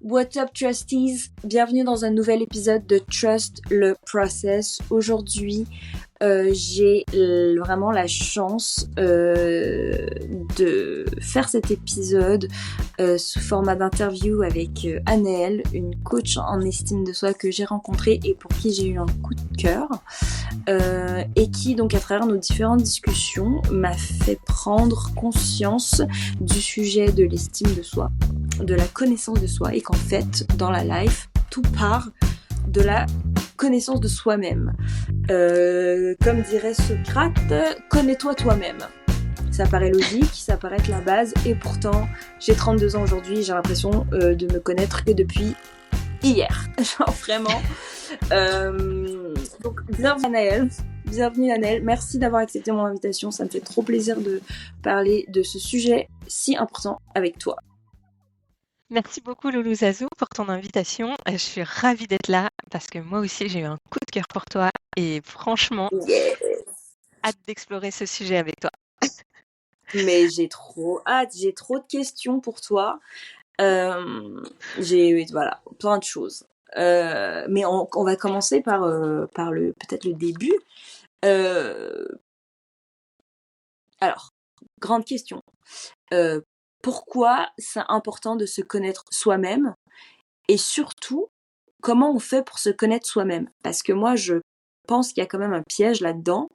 What's up, Trusties? Bienvenue dans un nouvel épisode de Trust le Process. Aujourd'hui, j'ai vraiment la chance de faire cet épisode sous format d'interview avec Anaëlle, une coach en estime de soi que j'ai rencontrée et pour qui j'ai eu un coup de cœur. Et qui, donc, à travers nos différentes discussions, m'a fait prendre conscience du sujet de l'estime de soi, de la connaissance de soi, et qu'en fait, dans la life, tout part de la connaissance de soi-même. Comme dirait Socrate, connais-toi toi-même. Ça paraît logique, ça paraît être la base, et pourtant, j'ai 32 ans aujourd'hui, j'ai l'impression de me connaître que depuis hier. Genre vraiment. Donc, bienvenue Anaëlle, merci d'avoir accepté mon invitation, ça me fait trop plaisir de parler de ce sujet si important avec toi. Merci beaucoup Loulou Zazou pour ton invitation. Je suis ravie d'être là parce que moi aussi j'ai eu un coup de cœur pour toi et franchement, hâte d'explorer ce sujet avec toi. Mais j'ai trop hâte, j'ai trop de questions pour toi. J'ai voilà, plein de choses. Mais on va commencer par peut-être le début. Alors, grande question. Pourquoi c'est important de se connaître soi-même et surtout, comment on fait pour se connaître soi-même? Parce que moi, je pense qu'il y a quand même un piège là-dedans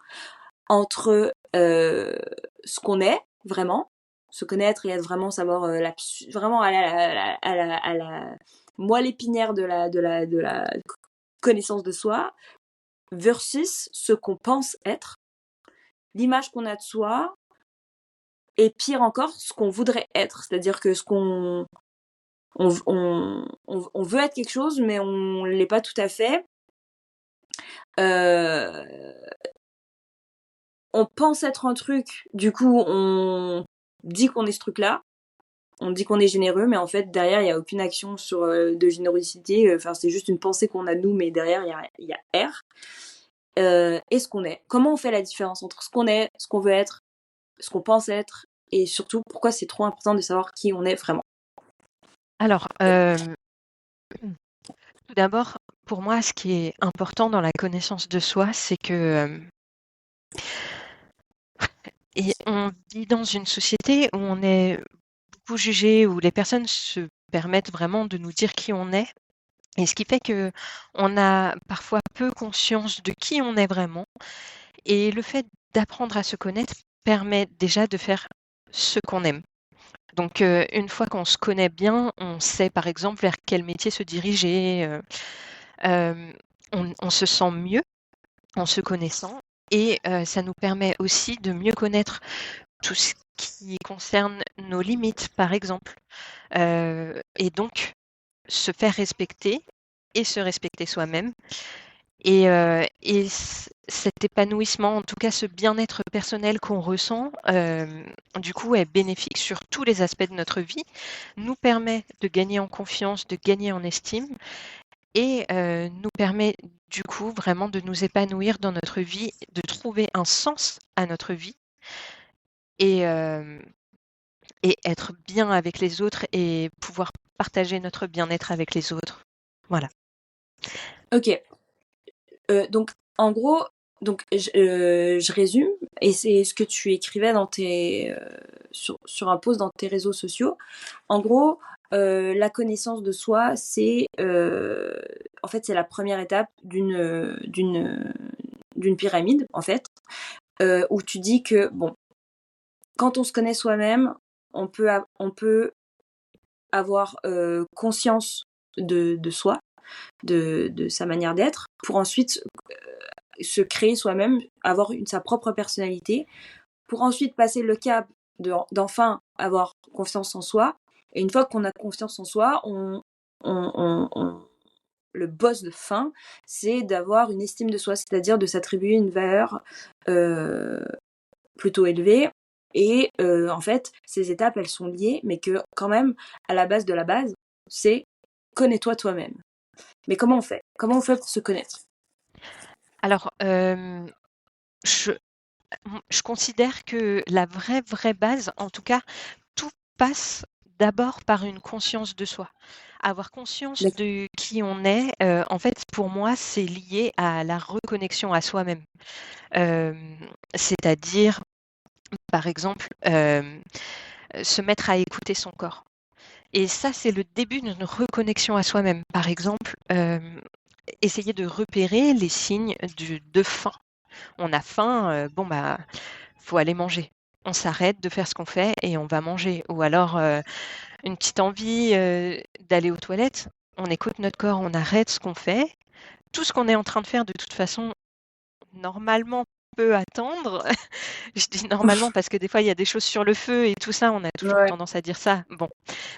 entre ce qu'on est vraiment, se connaître et être vraiment savoir vraiment à la moelle épinière de la connaissance de soi versus ce qu'on pense être, l'image qu'on a de soi et pire encore ce qu'on voudrait être, c'est-à-dire que ce qu'on on veut être quelque chose mais on l'est pas tout à fait. On pense être un truc, du coup on dit qu'on est ce truc-là, on dit qu'on est généreux, mais en fait derrière il y a aucune action sur de générosité. Enfin c'est juste une pensée qu'on a de nous, mais derrière il y a R. Et ce qu'on est. Comment on fait la différence entre ce qu'on est, ce qu'on veut être, ce qu'on pense être, et surtout pourquoi c'est trop important de savoir qui on est vraiment. Alors, tout d'abord, pour moi, ce qui est important dans la connaissance de soi, c'est que et on vit dans une société où on est beaucoup jugé, où les personnes se permettent vraiment de nous dire qui on est. Et ce qui fait que on a parfois peu conscience de qui on est vraiment. Et le fait d'apprendre à se connaître permet déjà de faire ce qu'on aime. Donc, une fois qu'on se connaît bien, on sait par exemple vers quel métier se diriger. On se sent mieux en se connaissant et ça nous permet aussi de mieux connaître tout ce qui concerne nos limites, par exemple. Et donc, se faire respecter et se respecter soi-même. Et cet épanouissement, en tout cas ce bien-être personnel qu'on ressent, du coup est bénéfique sur tous les aspects de notre vie, nous permet de gagner en confiance, de gagner en estime et nous permet du coup vraiment de nous épanouir dans notre vie, de trouver un sens à notre vie et être bien avec les autres et pouvoir partager notre bien-être avec les autres. Voilà. Ok. Donc, en gros, je résume, et c'est ce que tu écrivais dans sur un post dans tes réseaux sociaux. En gros, la connaissance de soi, c'est en fait c'est la première étape d'une pyramide, en fait, où tu dis que bon, quand on se connaît soi-même, on peut avoir conscience de soi, de sa manière d'être, pour ensuite se créer soi-même, avoir sa propre personnalité, pour ensuite passer le cap d'enfin avoir confiance en soi. Et une fois qu'on a confiance en soi, le boss de fin, c'est d'avoir une estime de soi, c'est-à-dire de s'attribuer une valeur plutôt élevée. Et en fait, ces étapes, elles sont liées, mais que quand même, à la base de la base, c'est connais-toi toi-même. Mais comment on fait? Comment on fait pour se connaître? Alors, je considère que la vraie base, en tout cas, tout passe d'abord par une conscience de soi. Avoir conscience D'accord. de qui on est, en fait, pour moi, c'est lié à la reconnexion à soi-même. C'est-à-dire, par exemple, se mettre à écouter son corps. Et ça, c'est le début d'une reconnexion à soi-même. Par exemple, essayer de repérer les signes de faim. On a faim, bon bah, faut aller manger. On s'arrête de faire ce qu'on fait et on va manger. Ou alors une petite envie d'aller aux toilettes. On écoute notre corps, on arrête ce qu'on fait. Tout ce qu'on est en train de faire, de toute façon, normalement peut attendre. Je dis normalement parce que des fois il y a des choses sur le feu et tout ça, on a toujours Ouais, tendance à dire ça. Bon,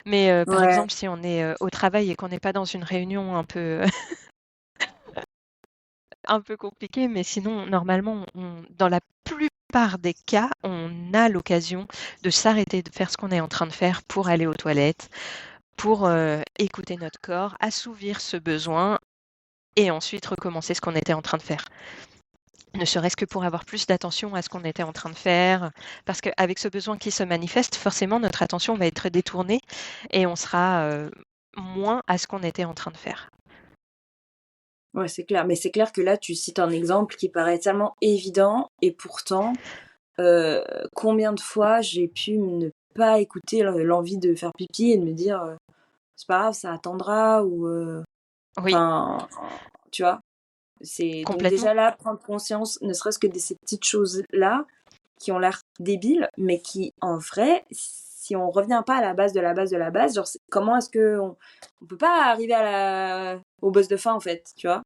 mais par ouais, exemple, si on est au travail et qu'on n'est pas dans une réunion un peu un peu compliquée, mais sinon normalement, dans la plupart des cas, on a l'occasion de s'arrêter de faire ce qu'on est en train de faire pour aller aux toilettes, pour écouter notre corps, assouvir ce besoin et ensuite recommencer ce qu'on était en train de faire. Ne serait-ce que pour avoir plus d'attention à ce qu'on était en train de faire, parce qu'avec ce besoin qui se manifeste, forcément notre attention va être détournée et on sera moins à ce qu'on était en train de faire. ouais, c'est clair. Mais c'est clair que là, tu cites un exemple qui paraît tellement évident, et pourtant, combien de fois j'ai pu ne pas écouter l'envie de faire pipi et de me dire, c'est pas grave, ça attendra, ou Oui, enfin, tu vois. C'est donc complètement. déjà là, prendre conscience, ne serait-ce que de ces petites choses-là, qui ont l'air débiles, mais qui, en vrai, si on revient pas à la base de la base de la base, genre, comment est-ce que on peut pas arriver au boss de fin, en fait, tu vois?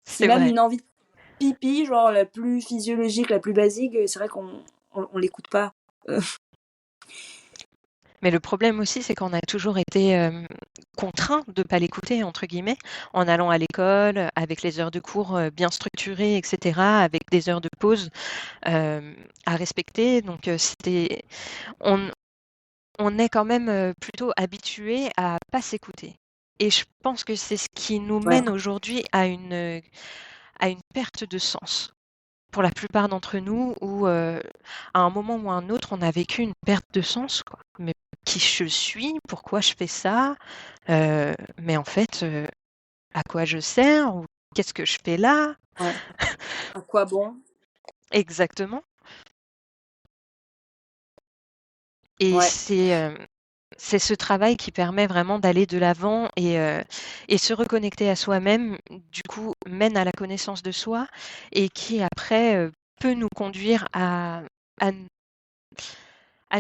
Si C'est même vrai. une envie de pipi, genre la plus physiologique, la plus basique, c'est vrai qu'on l'écoute pas. Euh, Mais le problème aussi, c'est qu'on a toujours été contraints de ne pas l'écouter, entre guillemets, en allant à l'école, avec les heures de cours bien structurées, etc., avec des heures de pause à respecter. Donc, on, on est quand même plutôt habitué à pas s'écouter. Et je pense que c'est ce qui nous ouais. mène aujourd'hui à une perte de sens. Pour la plupart d'entre nous, où à un moment ou à un autre, on a vécu une perte de sens, quoi. Mais qui je suis? Pourquoi je fais ça? Mais en fait, à quoi je sers? Ou qu'est-ce que je fais là? Ouais. À quoi bon? Exactement. Et Ouais. c'est ce travail qui permet vraiment d'aller de l'avant et se reconnecter à soi-même, du coup, mène à la connaissance de soi et qui après peut nous conduire à, à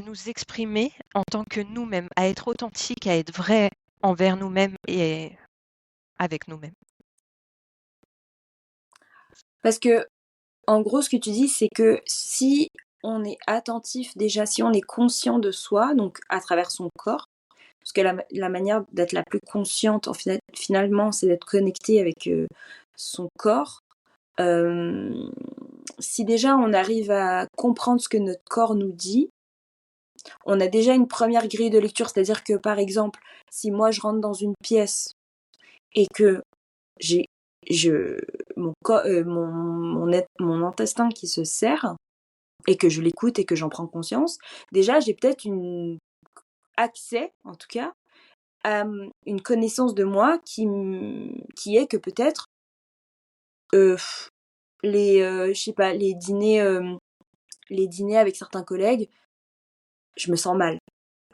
nous exprimer en tant que nous-mêmes, à être authentique, à être vrai envers nous-mêmes et avec nous-mêmes. Parce que, en gros, ce que tu dis, c'est que si on est attentif déjà, si on est conscient de soi, donc à travers son corps, parce que la manière d'être la plus consciente, finalement, c'est d'être connecté avec son corps. Euh, Si déjà on arrive à comprendre ce que notre corps nous dit, on a déjà une première grille de lecture. C'est-à-dire que, par exemple, si moi je rentre dans une pièce et que j'ai mon intestin qui se serre, et que je l'écoute et que j'en prends conscience, déjà j'ai peut-être une accès, en tout cas, à une connaissance de moi qui est que peut-être euh, je sais pas, les dîners avec certains collègues, je me sens mal.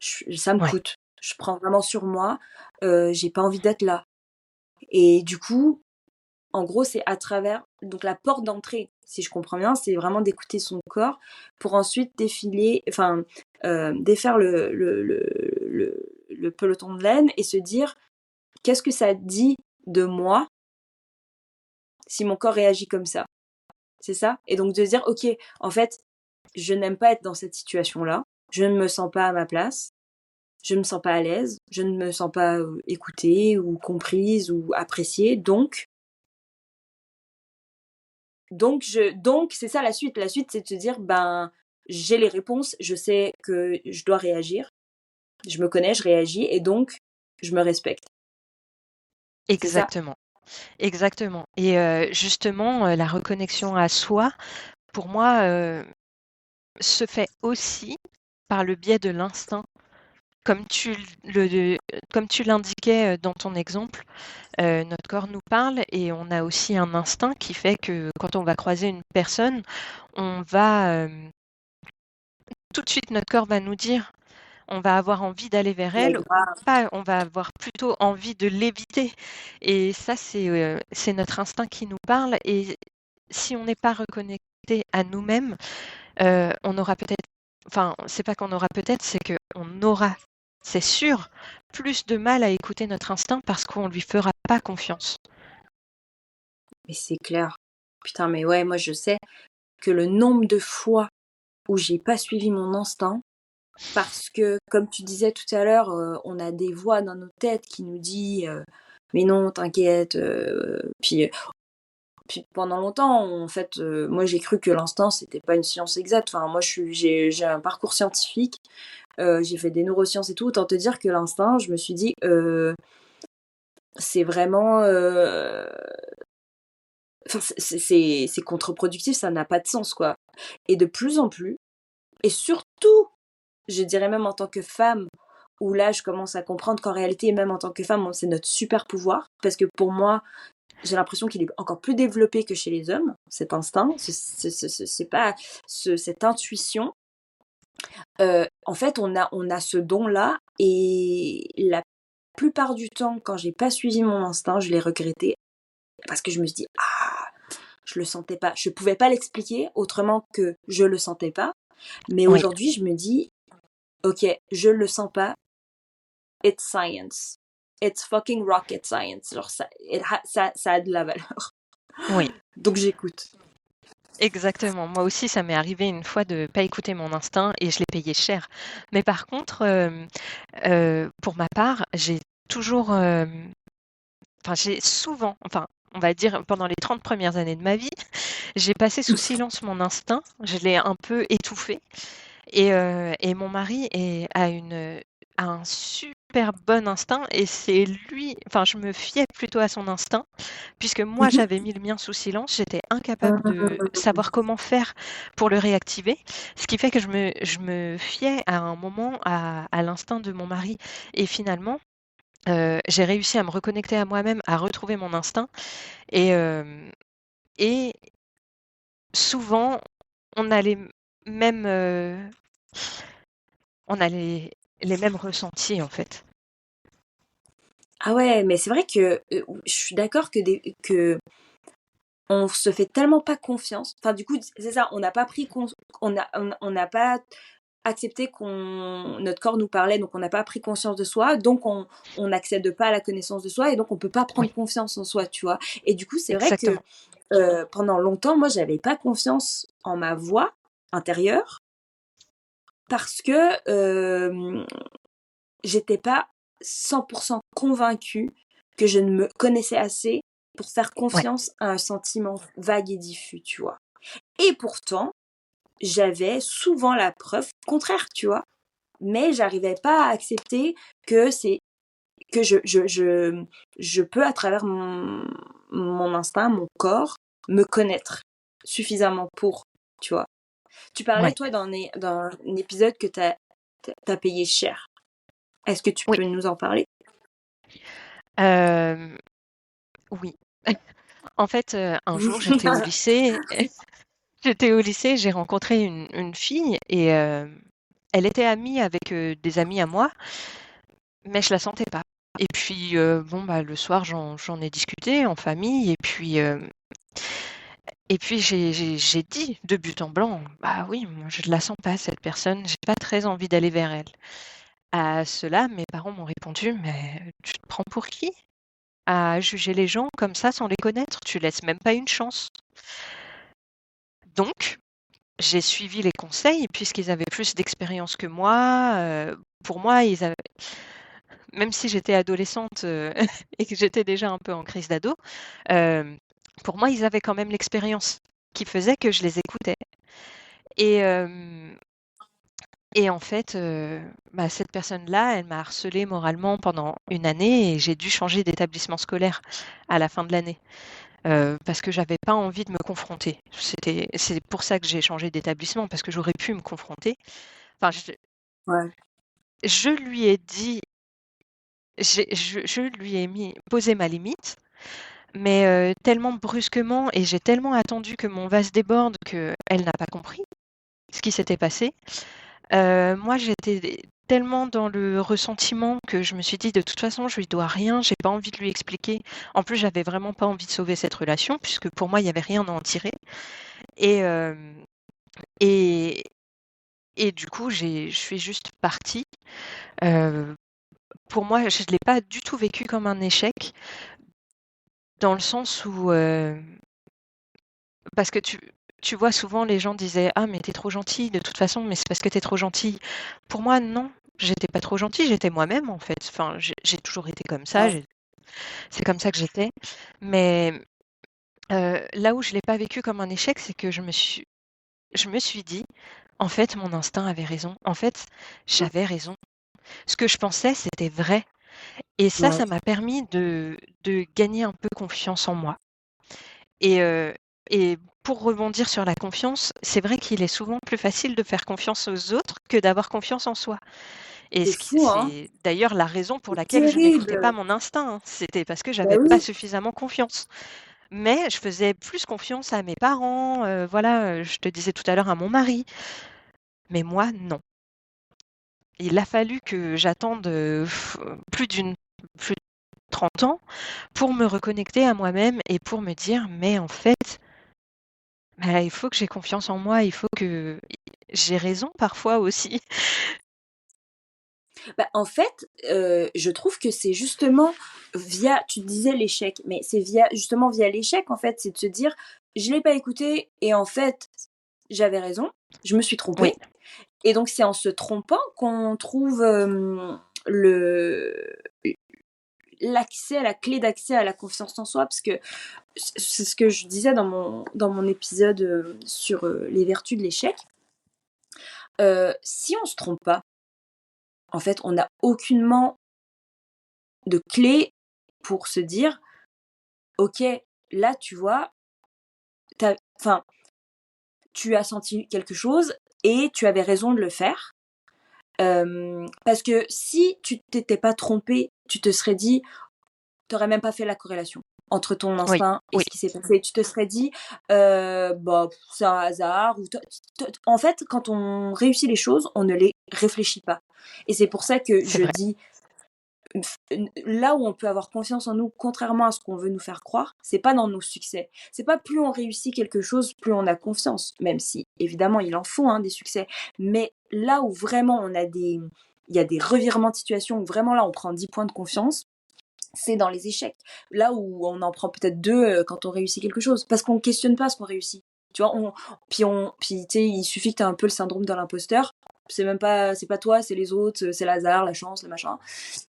Ça me Ouais, coûte. Je prends vraiment sur moi. J'ai pas envie d'être là. Et du coup, en gros, c'est à travers. Donc, la porte d'entrée, si je comprends bien, c'est vraiment d'écouter son corps pour ensuite défaire le peloton de laine et se dire qu'est-ce que ça dit de moi si mon corps réagit comme ça. C'est ça? Et donc, de se dire, ok, en fait, je n'aime pas être dans cette situation-là. Je ne me sens pas à ma place. Je ne me sens pas à l'aise, je ne me sens pas écoutée ou comprise ou appréciée, donc c'est ça la suite. La suite, c'est de se dire, ben, j'ai les réponses, je sais que je dois réagir, je me connais, je réagis, et donc, je me respecte. C'est ça? exactement, exactement. Et justement, la reconnexion à soi, pour moi, se fait aussi par le biais de l'instinct comme comme tu l'indiquais dans ton exemple, notre corps nous parle et on a aussi un instinct qui fait que quand on va croiser une personne, on va tout de suite, notre corps va nous dire, on va avoir envie d'aller vers Ouais, elle, ou grave. pas, on va avoir plutôt envie de l'éviter. Et ça, c'est notre instinct qui nous parle. Et si on n'est pas reconnecté à nous-mêmes, on aura peut-être, enfin, c'est pas qu'on aura peut-être, c'est qu'on aura, c'est sûr, plus de mal à écouter notre instinct parce qu'on lui fera pas confiance. Mais c'est clair. Putain, mais ouais, moi je sais que le nombre de fois où j'ai pas suivi mon instinct, parce que, comme tu disais tout à l'heure, on a des voix dans nos têtes qui nous disent mais non, t'inquiète. Puis pendant longtemps, en fait, moi j'ai cru que l'instinct c'était pas une science exacte. Enfin, moi j'ai un parcours scientifique, j'ai fait des neurosciences et tout. Autant te dire que l'instinct, je me suis dit, c'est vraiment. Enfin, c'est contre-productif, ça n'a pas de sens, quoi. Et de plus en plus, et surtout, je dirais même en tant que femme, où là je commence à comprendre qu'en réalité, même en tant que femme, c'est notre super pouvoir. Parce que pour moi, j'ai l'impression qu'il est encore plus développé que chez les hommes, cet instinct, c'est pas cette intuition. En fait, on a ce don-là, et la plupart du temps, quand j'ai pas suivi mon instinct, je l'ai regretté parce que je me suis dit, ah, je le sentais pas. Je pouvais pas l'expliquer autrement que je le sentais pas. Mais Oui, aujourd'hui, je me dis, ok, je le sens pas. It's science. It's fucking rocket science. Genre, ça a de la valeur. oui. Donc j'écoute. Exactement. Moi aussi, ça m'est arrivé une fois de pas écouter mon instinct et je l'ai payé cher. Mais par contre, pour ma part, j'ai toujours, enfin, j'ai souvent, enfin, on va dire pendant les 30 premières années de ma vie, j'ai passé sous silence mon instinct, je l'ai un peu étouffé. Et mon mari a un super bon instinct et c'est lui, enfin, je me fiais plutôt à son instinct, puisque moi, j'avais mis le mien sous silence, j'étais incapable de savoir comment faire pour le réactiver, ce qui fait que je me fiais à un moment à l'instinct de mon mari. Et finalement, j'ai réussi à me reconnecter à moi-même, à retrouver mon instinct et hem et souvent, on a les mêmes, on a les mêmes ressentis, en fait. Ah ouais, mais c'est vrai que je suis d'accord que on se fait tellement pas confiance. Enfin, du coup, c'est ça, on n'a pas pris on n'a pas accepté qu'on notre corps nous parlait, donc on n'a pas pris conscience de soi, donc on n'accède pas à la connaissance de soi, et donc on peut pas Oui, prendre confiance en soi, tu vois. Et du coup, c'est vrai que exactement. pendant longtemps, moi, j'avais pas confiance en ma voix intérieure parce que j'étais pas 100% convaincue que je ne me connaissais assez pour faire Ouais, confiance à un sentiment vague et diffus, tu vois. Et pourtant, j'avais souvent la preuve contraire, tu vois. Mais j'arrivais pas à accepter que c'est que je peux à travers mon instinct, mon corps, me connaître suffisamment pour, tu vois. Tu parlais ouais, toi dans un épisode que t'as payé cher. Est-ce que tu oui, peux nous en parler? hem, oui. En fait, un jour, j'étais au lycée, j'ai rencontré une fille et elle était amie avec, des amis à moi, mais je la sentais pas. Et puis, bon, bah, le soir, j'en ai discuté en famille et puis j'ai dit de but en blanc: «Bah, oui, moi, je la sens pas cette personne, j'ai pas très envie d'aller vers elle». À cela, mes parents m'ont répondu: «Mais tu te prends pour qui? À juger les gens comme ça sans les connaître? Tu laisses même pas une chance». Donc j'ai suivi les conseils puisqu'ils avaient plus d'expérience que moi, pour moi, ils avaient même si j'étais adolescente, et que j'étais déjà un peu en crise d'ado, hem, pour moi, ils avaient quand même l'expérience qui faisait que je les écoutais et hem et en fait, bah, cette personne-là, elle m'a harcelée moralement pendant une année et j'ai dû changer d'établissement scolaire à la fin de l'année, parce que j'avais pas envie de me confronter. C'est pour ça que j'ai changé d'établissement parce que j'aurais pu me confronter. Enfin, je Ouais. je lui ai dit, je lui ai posé ma limite, mais tellement brusquement, et j'ai tellement attendu que mon vase déborde qu'elle n'a pas compris ce qui s'était passé. Moi, j'étais tellement dans le ressentiment que je me suis dit: «De toute façon, je lui dois rien, j'ai pas envie de lui expliquer». En plus, j'avais vraiment pas envie de sauver cette relation puisque pour moi, il y avait rien à en tirer et hem et et du coup, je suis juste partie. Heu, pour moi, je l'ai pas du tout vécu comme un échec dans le sens où, parce que tu vois souvent les gens disaient: «Ah mais tu trop gentille de toute façon, mais c'est parce que tu trop gentille». Pour moi non, j'étais pas trop gentille, j'étais moi-même en fait. Enfin, j'ai toujours été comme ça, Ouais. c'est comme ça que j'étais. Mais, là où je l'ai pas vécu comme un échec, c'est que je me suis dit: «En fait, mon instinct avait raison. En fait, j'avais raison. Ce que je pensais, c'était vrai». Et ça Ouais. m'a permis de gagner un peu confiance en moi. Et pour rebondir sur la confiance, c'est vrai qu'il est souvent plus facile de faire confiance aux autres que d'avoir confiance en soi. Et C'est fou, hein. c'est d'ailleurs la raison pour C'est laquelle je n'écoutais pas terrible. mon instinct, hein. C'était parce que Bah j'avais pas oui. suffisamment confiance. Mais je faisais plus confiance à mes parents, voilà, je te disais tout à l'heure à mon mari. Mais moi, non. Il a fallu que j'attende, plus de 30 ans pour me reconnecter à moi-même et pour me dire: «Mais en fait, bah, il faut que j'ai confiance en moi, il faut que j'ai raison parfois aussi». Bah, en fait, je trouve que c'est justement via tu disais l'échec, mais c'est justement via l'échec, en fait, c'est de se dire: «Je l'ai pas écouté et en fait, j'avais raison, je me suis Oui, trompée». Et donc c'est en se trompant qu'on trouve, le l'accès à la clé d'accès à la confiance en soi, parce que c'est ce que je disais dans mon épisode, sur, les vertus de l'échec. Si on se trompe pas, en fait, on n'a aucunement de clé pour se dire: «OK, là, tu vois, enfin, tu as senti quelque chose et tu avais raison de le faire». Parce que si tu t'étais pas trompé, tu te serais dit t'aurais même pas fait la corrélation entre ton oui, instinct et oui, ce qui s'est passé. Tu te serais dit, bah, c'est un hasard. Ou en fait, quand on réussit les choses, on ne les réfléchit pas. Et c'est pour ça que c'est je vrai, dis, là où on peut avoir confiance en nous, contrairement à ce qu'on veut nous faire croire, c'est pas dans nos succès. C'est pas plus on réussit quelque chose, plus on a confiance. Même si, évidemment, il en faut hein, des succès. Mais là où vraiment il y a des revirements de situation où vraiment là on prend 10 points de confiance, c'est dans les échecs. Là où on en prend peut-être deux quand on réussit quelque chose. Parce qu'on ne questionne pas ce qu'on réussit. Tu vois, puis tu sais, il suffit que tu aies un peu le syndrome de l'imposteur. C'est pas toi, c'est les autres, c'est l'hasard, la chance, le machin.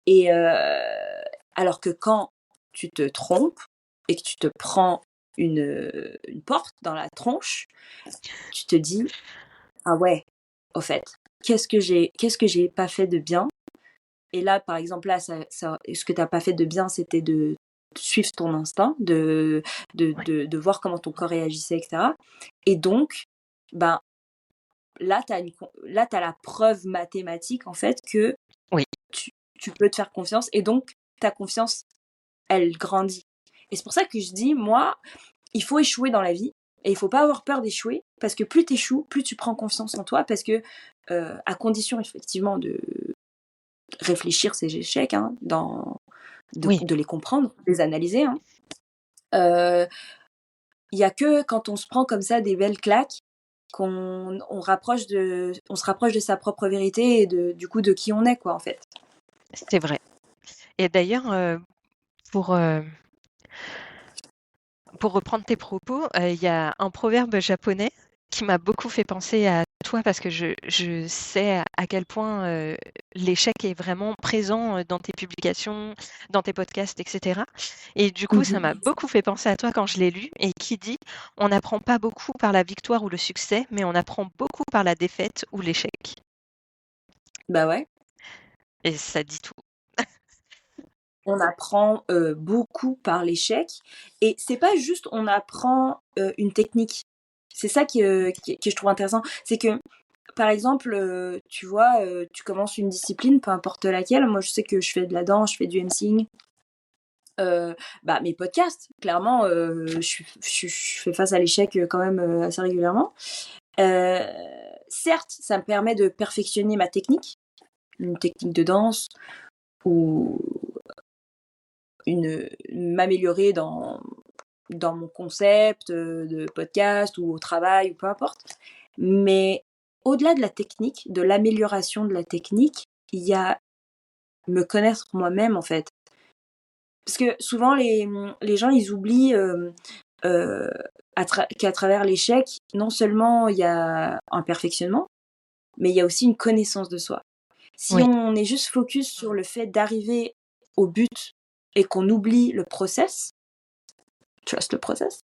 Et alors que quand tu te trompes et que tu te prends une porte dans la tronche, tu te dis, ah ouais, au fait, qu'est-ce que j'ai pas fait de bien. Et là, par exemple, là, ce que tu n'as pas fait de bien, c'était de suivre ton instinct, ouais, de voir comment ton corps réagissait, etc. Et donc, ben, là, tu as la preuve mathématique, en fait, que oui, tu, tu peux te faire confiance. Et donc, ta confiance, elle grandit. Et c'est pour ça que je dis, moi, il faut échouer dans la vie. Et il faut pas avoir peur d'échouer. Parce que plus tu échoues, plus tu prends confiance en toi. Parce que, à condition, effectivement, de réfléchir ces échecs, hein, oui, de les comprendre, de les analyser. Hein. Il y a que quand on se prend comme ça des belles claques on se rapproche de sa propre vérité et du coup de qui on est quoi en fait. c'est vrai. Et d'ailleurs, pour, heu, pour reprendre tes propos, il y a un proverbe japonais qui m'a beaucoup fait penser à toi parce que je sais à quel point, l'échec est vraiment présent, dans tes publications, dans tes podcasts et cetera. Et du coup, ça m'a Mhm. beaucoup fait penser à toi quand je l'ai lu et qui dit: «On n'apprend pas beaucoup par la victoire ou le succès, mais on apprend beaucoup par la défaite ou l'échec». Bah ouais, Et ça dit tout. on apprend beaucoup par l'échec et c'est pas juste on apprend une technique. C'est ça que je trouve intéressant, c'est que par exemple, tu vois, tu commences une discipline, peu importe laquelle. Moi, je sais que je fais de la danse, je fais du MCing. Mes podcasts, clairement, je fais face à l'échec quand même assez régulièrement. Certes, ça me permet de perfectionner ma technique, une technique de danse, ou m'améliorer dans mon concept de podcast ou au travail ou peu importe. Mais au-delà de la technique, de l'amélioration de la technique, il y a me connaître moi-même en fait. Parce que souvent les gens ils oublient qu'à travers l'échec, non seulement il y a un perfectionnement, mais il y a aussi une connaissance de soi. Si Oui, on est juste focus sur le fait d'arriver au but et qu'on oublie le process, trust le process,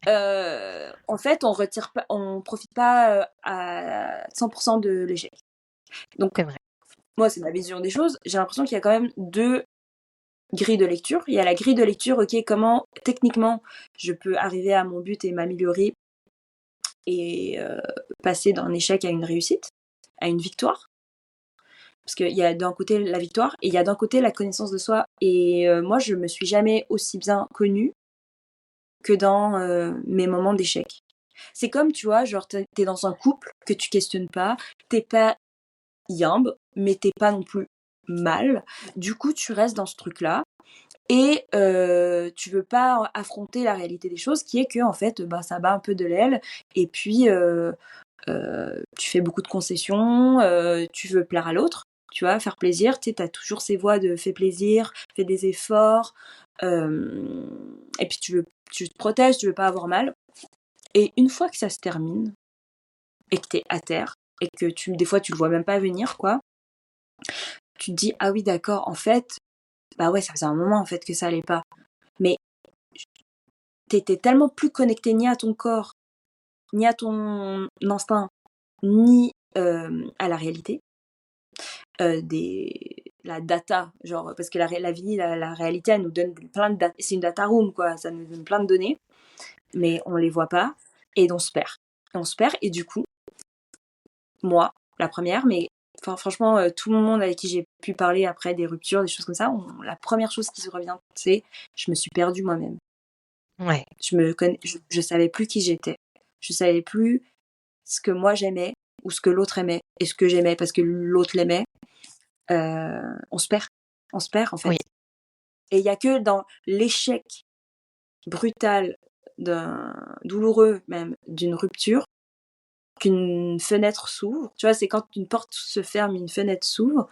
en fait, on profite pas à 100% de l'échec. Donc, c'est vrai. moi, c'est ma vision des choses. J'ai l'impression qu'il y a quand même deux grilles de lecture. Il y a la grille de lecture, ok, comment techniquement je peux arriver à mon but et m'améliorer et passer d'un échec à une réussite, à une victoire. Parce qu'il y a d'un côté la victoire et il y a d'un côté la connaissance de soi. Et moi, je me suis jamais aussi bien connue que dans mes moments d'échec. C'est comme, tu vois, genre, t'es dans un couple que tu questionnes pas, t'es pas yambe, mais t'es pas non plus mal. Du coup, tu restes dans ce truc-là et tu veux pas affronter la réalité des choses, qui est que, en fait, ça bat un peu de l'aile et puis tu fais beaucoup de concessions, tu veux plaire à l'autre, tu vois, faire plaisir, tu sais, t'as toujours ces voix de fais plaisir, fais des efforts, et puis tu te protèges, tu veux pas avoir mal. Et une fois que ça se termine, et que t'es à terre, et que des fois tu le vois même pas venir, quoi, tu te dis, ah oui, d'accord, en fait, bah ouais, ça faisait un moment, en fait, que ça allait pas. Mais t'étais tellement plus connecté ni à ton corps, ni à ton instinct, ni à la réalité, la data, genre, parce que la vie, la réalité, elle nous donne plein de data, c'est une data room, quoi, ça nous donne plein de données, mais on les voit pas, et on se perd. On se perd, et du coup, moi, la première, mais enfin, franchement, tout le monde avec qui j'ai pu parler après des ruptures, des choses comme ça, la première chose qui se revient, c'est je me suis perdue moi-même. Ouais, Je savais plus qui j'étais. Je savais plus ce que moi j'aimais ou ce que l'autre aimait et ce que j'aimais parce que l'autre l'aimait. On se perd. On se perd en fait. oui, Et il y a que dans l'échec brutal, douloureux même, d'une rupture, qu'une fenêtre s'ouvre. Tu vois, c'est quand une porte se ferme, une fenêtre s'ouvre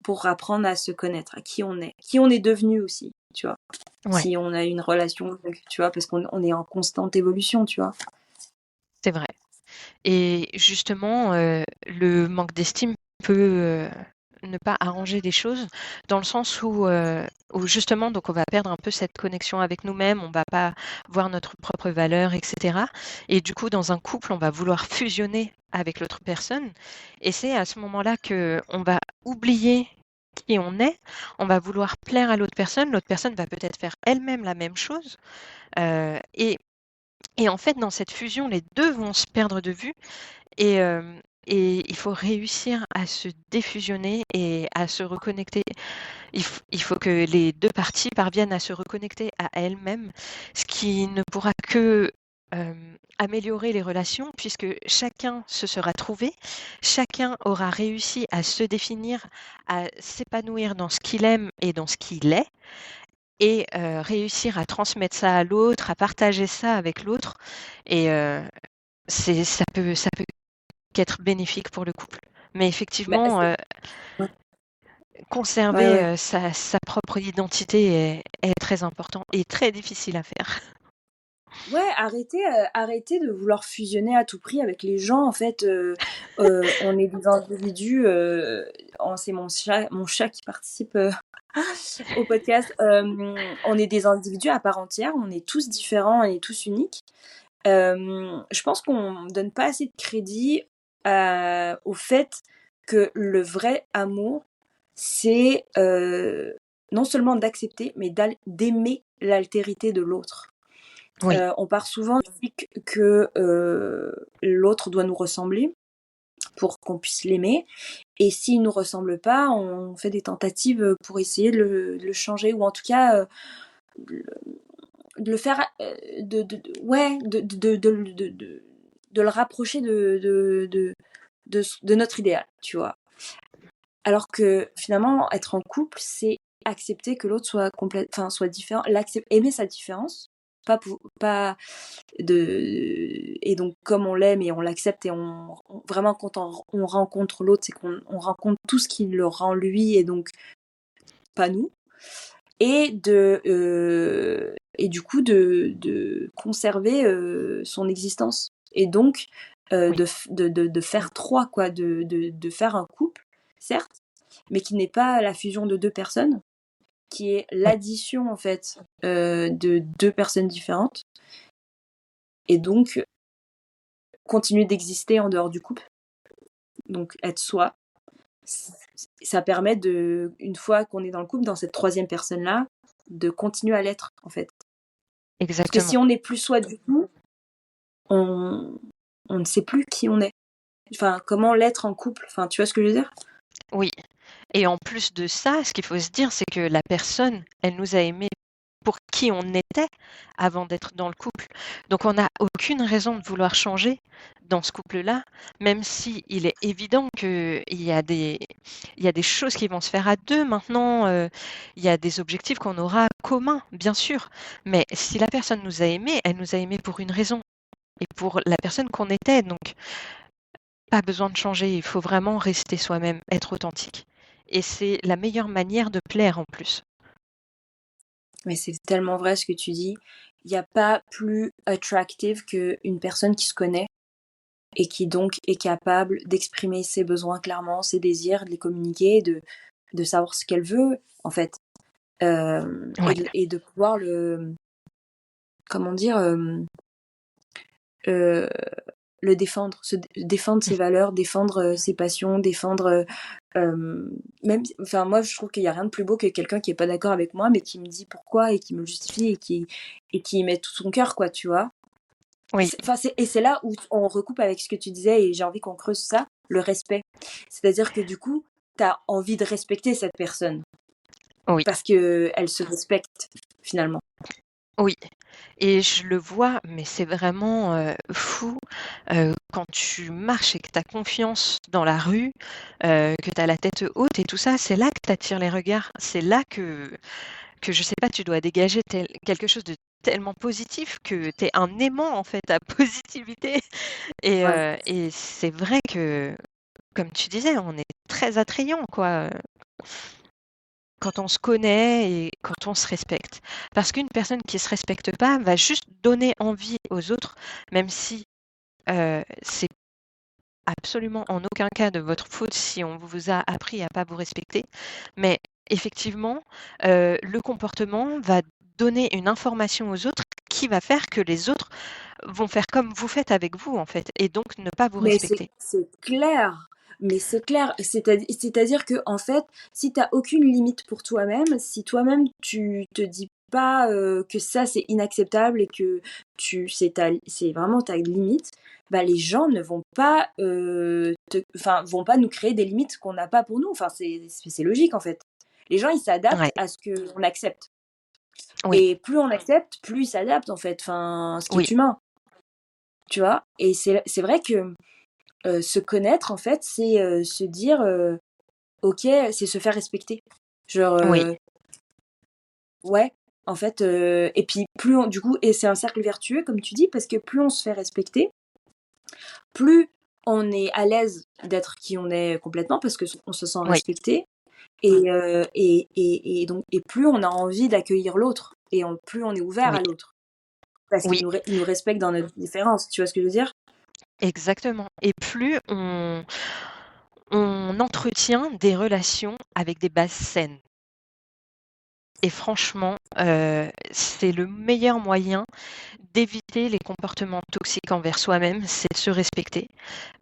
pour apprendre à se connaître, à qui on est devenu aussi, tu vois. ouais, Si on a une relation, tu vois, parce qu'on est en constante évolution, tu vois. c'est vrai. Et justement, le manque d'estime peut, ne pas arranger les choses dans le sens où justement donc on va perdre un peu cette connexion avec nous-mêmes, on va pas voir notre propre valeur et cetera et du coup dans un couple, on va vouloir fusionner avec l'autre personne et c'est à ce moment-là qu'on va oublier qui on va vouloir plaire à l'autre personne va peut-être faire elle-même la même chose, et en fait dans cette fusion, les 2 vont se perdre de vue et il faut réussir à se défusionner et à se reconnecter. Il faut que les 2 parties parviennent à se reconnecter à elles-mêmes, ce qui ne pourra que, améliorer les relations puisque chacun se sera trouvé, chacun aura réussi à se définir, à s'épanouir dans ce qu'il aime et dans ce qu'il est et réussir à transmettre ça à l'autre, à partager ça avec l'autre et ça peut qu'être bénéfique pour le couple. Mais Bah, effectivement, ouais, conserver, ouais. sa propre identité est très important et très difficile à faire. Ouais, arrêtez de vouloir fusionner à tout prix avec les gens. En fait, on est des individus. C'est mon chat qui participe au podcast. On est des individus à part entière. On est tous différents, on est tous uniques. Je pense qu'on donne pas assez de crédit au fait que le vrai amour, c'est non seulement d'accepter, mais d'aimer l'altérité de l'autre. Oui, On part souvent du fait que l'autre doit nous ressembler, pour qu'on puisse l'aimer. Et s'il nous ressemble pas, on fait des tentatives pour essayer de le changer, ou en tout cas de le faire, de le rapprocher de notre idéal, tu vois. Alors que finalement, être en couple, c'est accepter que l'autre soit différent, aimer sa différence, et donc comme on l'aime et on l'accepte, et vraiment quand on rencontre l'autre, c'est qu'on rencontre tout ce qui le rend lui, et donc pas nous, et du coup de conserver son existence, et donc de faire trois, quoi, de faire un couple, certes, mais qui n'est pas la fusion de deux personnes, qui est l'addition en fait de deux personnes différentes, et donc continuer d'exister en dehors du couple, donc être soi. Ça permet une fois qu'on est dans le couple, dans cette troisième personne là, de continuer à l'être en fait. Exactement. Parce que si on n'est plus soi du tout, on ne sait plus qui on est. Enfin, comment l'être en couple, enfin, tu vois ce que je veux dire? Oui. Et en plus de ça, ce qu'il faut se dire, c'est que la personne, elle nous a aimés pour qui on était avant d'être dans le couple. Donc on n'a aucune raison de vouloir changer dans ce couple-là, même si il est évident qu'il y a des choses qui vont se faire à deux maintenant, il y a des objectifs qu'on aura communs, bien sûr. Mais si la personne nous a aimés, elle nous a aimés pour une raison et pour la personne qu'on était. Donc pas besoin de changer, il faut vraiment rester soi-même, être authentique. Et c'est la meilleure manière de plaire en plus. Mais c'est tellement vrai ce que tu dis. Il n'y a pas plus attractive qu'une personne qui se connaît et qui donc est capable d'exprimer ses besoins clairement, ses désirs, de les communiquer, de savoir ce qu'elle veut, en fait. Et de pouvoir comment dire, le défendre, défendre ses valeurs, défendre ses passions, défendre même, enfin moi je trouve qu'il y a rien de plus beau que quelqu'un qui est pas d'accord avec moi, mais qui me dit pourquoi et qui me le justifie et qui y met tout son cœur, quoi, tu vois. Oui. Et c'est là où on recoupe avec ce que tu disais, et j'ai envie qu'on creuse ça, le respect. C'est-à-dire que du coup, t'as envie de respecter cette personne. Oui. Parce que elle se respecte finalement. Oui, et je le vois, mais c'est vraiment fou quand tu marches et que tu as confiance dans la rue, que tu as la tête haute et tout ça, c'est là que tu attires les regards. C'est là que je sais pas, tu dois dégager quelque chose de tellement positif, que tu es un aimant en fait à positivité. Et c'est vrai que, comme tu disais, on est très attrayant, quoi, quand on se connaît et quand on se respecte. Parce qu'une personne qui se respecte pas va juste donner envie aux autres, même si c'est absolument en aucun cas de votre faute si on vous a appris à pas vous respecter. Mais effectivement, le comportement va donner une information aux autres qui va faire que les autres vont faire comme vous faites avec vous, en fait, et donc ne pas vous Mais respecter. c'est clair. Mais c'est clair. C'est-à-dire que, en fait, si t'as aucune limite pour toi-même, si toi-même tu te dis pas que ça c'est inacceptable et que c'est vraiment ta limite, bah les gens ne vont pas vont pas nous créer des limites qu'on n'a pas pour nous. Enfin, c'est logique en fait. Les gens ils s'adaptent Ouais, à ce qu'on accepte. oui, Et plus on accepte, plus ils s'adaptent en fait. Enfin, ce qui oui, est humain. Tu vois. Et c'est vrai que se connaître, en fait, c'est se dire ok, c'est se faire respecter. Genre, oui, ouais, en fait, et puis du coup, et c'est un cercle vertueux, comme tu dis, parce que plus on se fait respecter, plus on est à l'aise d'être qui on est complètement, parce qu'on se sent oui, respecté, et plus on a envie d'accueillir l'autre, et plus on est ouvert oui, à l'autre, parce qu'il oui, il nous respecte dans notre différence, tu vois ce que je veux dire? exactement. Et plus on entretient des relations avec des bases saines. Et franchement, c'est le meilleur moyen d'éviter les comportements toxiques envers soi-même, c'est de se respecter.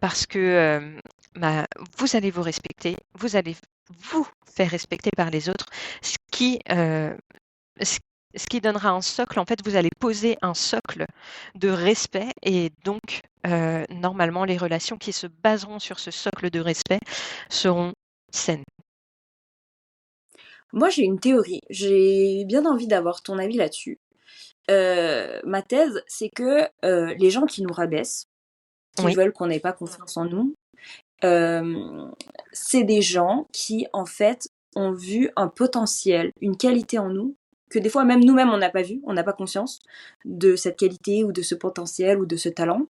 Parce que, bah, vous allez vous respecter, vous allez vous faire respecter par les autres, ce qui, ce ce qui donnera un socle. En fait, vous allez poser un socle de respect et donc normalement, les relations qui se baseront sur ce socle de respect seront saines. Moi, j'ai une théorie. J'ai bien envie d'avoir ton avis là-dessus. Ma thèse, c'est que les gens qui nous rabaissent, qui Oui, veulent qu'on n'ait pas confiance en nous, c'est des gens qui, en fait, ont vu un potentiel, une qualité en nous, que des fois, même nous-mêmes, on n'a pas vu, on n'a pas conscience de cette qualité ou de ce potentiel ou de ce talent.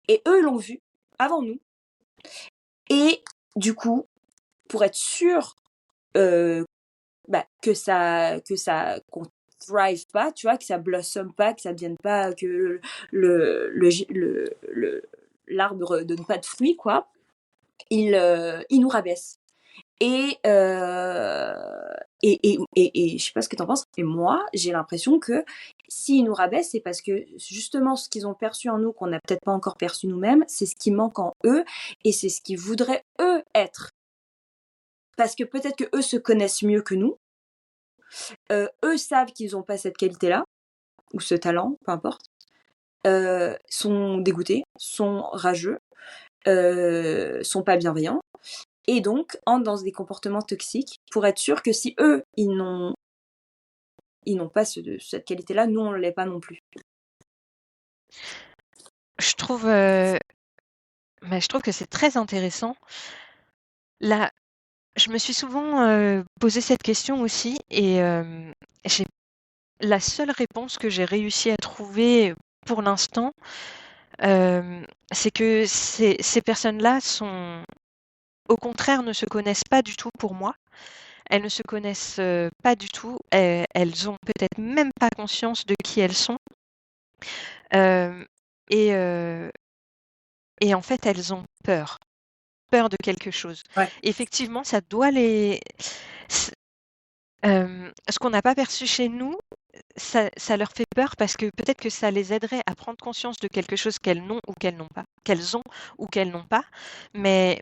Et eux l'ont vu avant nous. Et du coup, pour être sûr qu'on thrive pas, tu vois, que ça blossom pas, que ça devienne pas, que l'arbre donne pas de fruits, quoi, il nous rabaisse. Et je sais pas ce que t'en penses, mais moi, j'ai l'impression que s'ils nous rabaissent, c'est parce que justement ce qu'ils ont perçu en nous, qu'on n'a peut-être pas encore perçu nous-mêmes, c'est ce qui manque en eux et c'est ce qu'ils voudraient eux être. Parce que peut-être que eux se connaissent mieux que nous, eux savent qu'ils n'ont pas cette qualité-là, ou ce talent, peu importe, sont dégoûtés, sont rageux, sont pas bienveillants, et donc entrent dans des comportements toxiques pour être sûr que si eux, ils n'ont pas cette qualité-là, nous, on ne l'est pas non plus. je trouve, je trouve que c'est très intéressant. Là, je me suis souvent posé cette question aussi et j'ai la seule réponse que j'ai réussi à trouver pour l'instant, c'est que ces personnes-là sont au contraire, ne se connaissent pas du tout pour moi. Elles ne se connaissent, pas du tout. Elles ont peut-être même pas conscience de qui elles sont. Hem et heu et en fait, elles ont peur de quelque chose. Ouais. Effectivement, ça doit les c ce qu'on n'a pas perçu chez nous, ça leur fait peur parce que peut-être que ça les aiderait à prendre conscience de quelque chose qu'elles ont ou qu'elles n'ont pas. Mais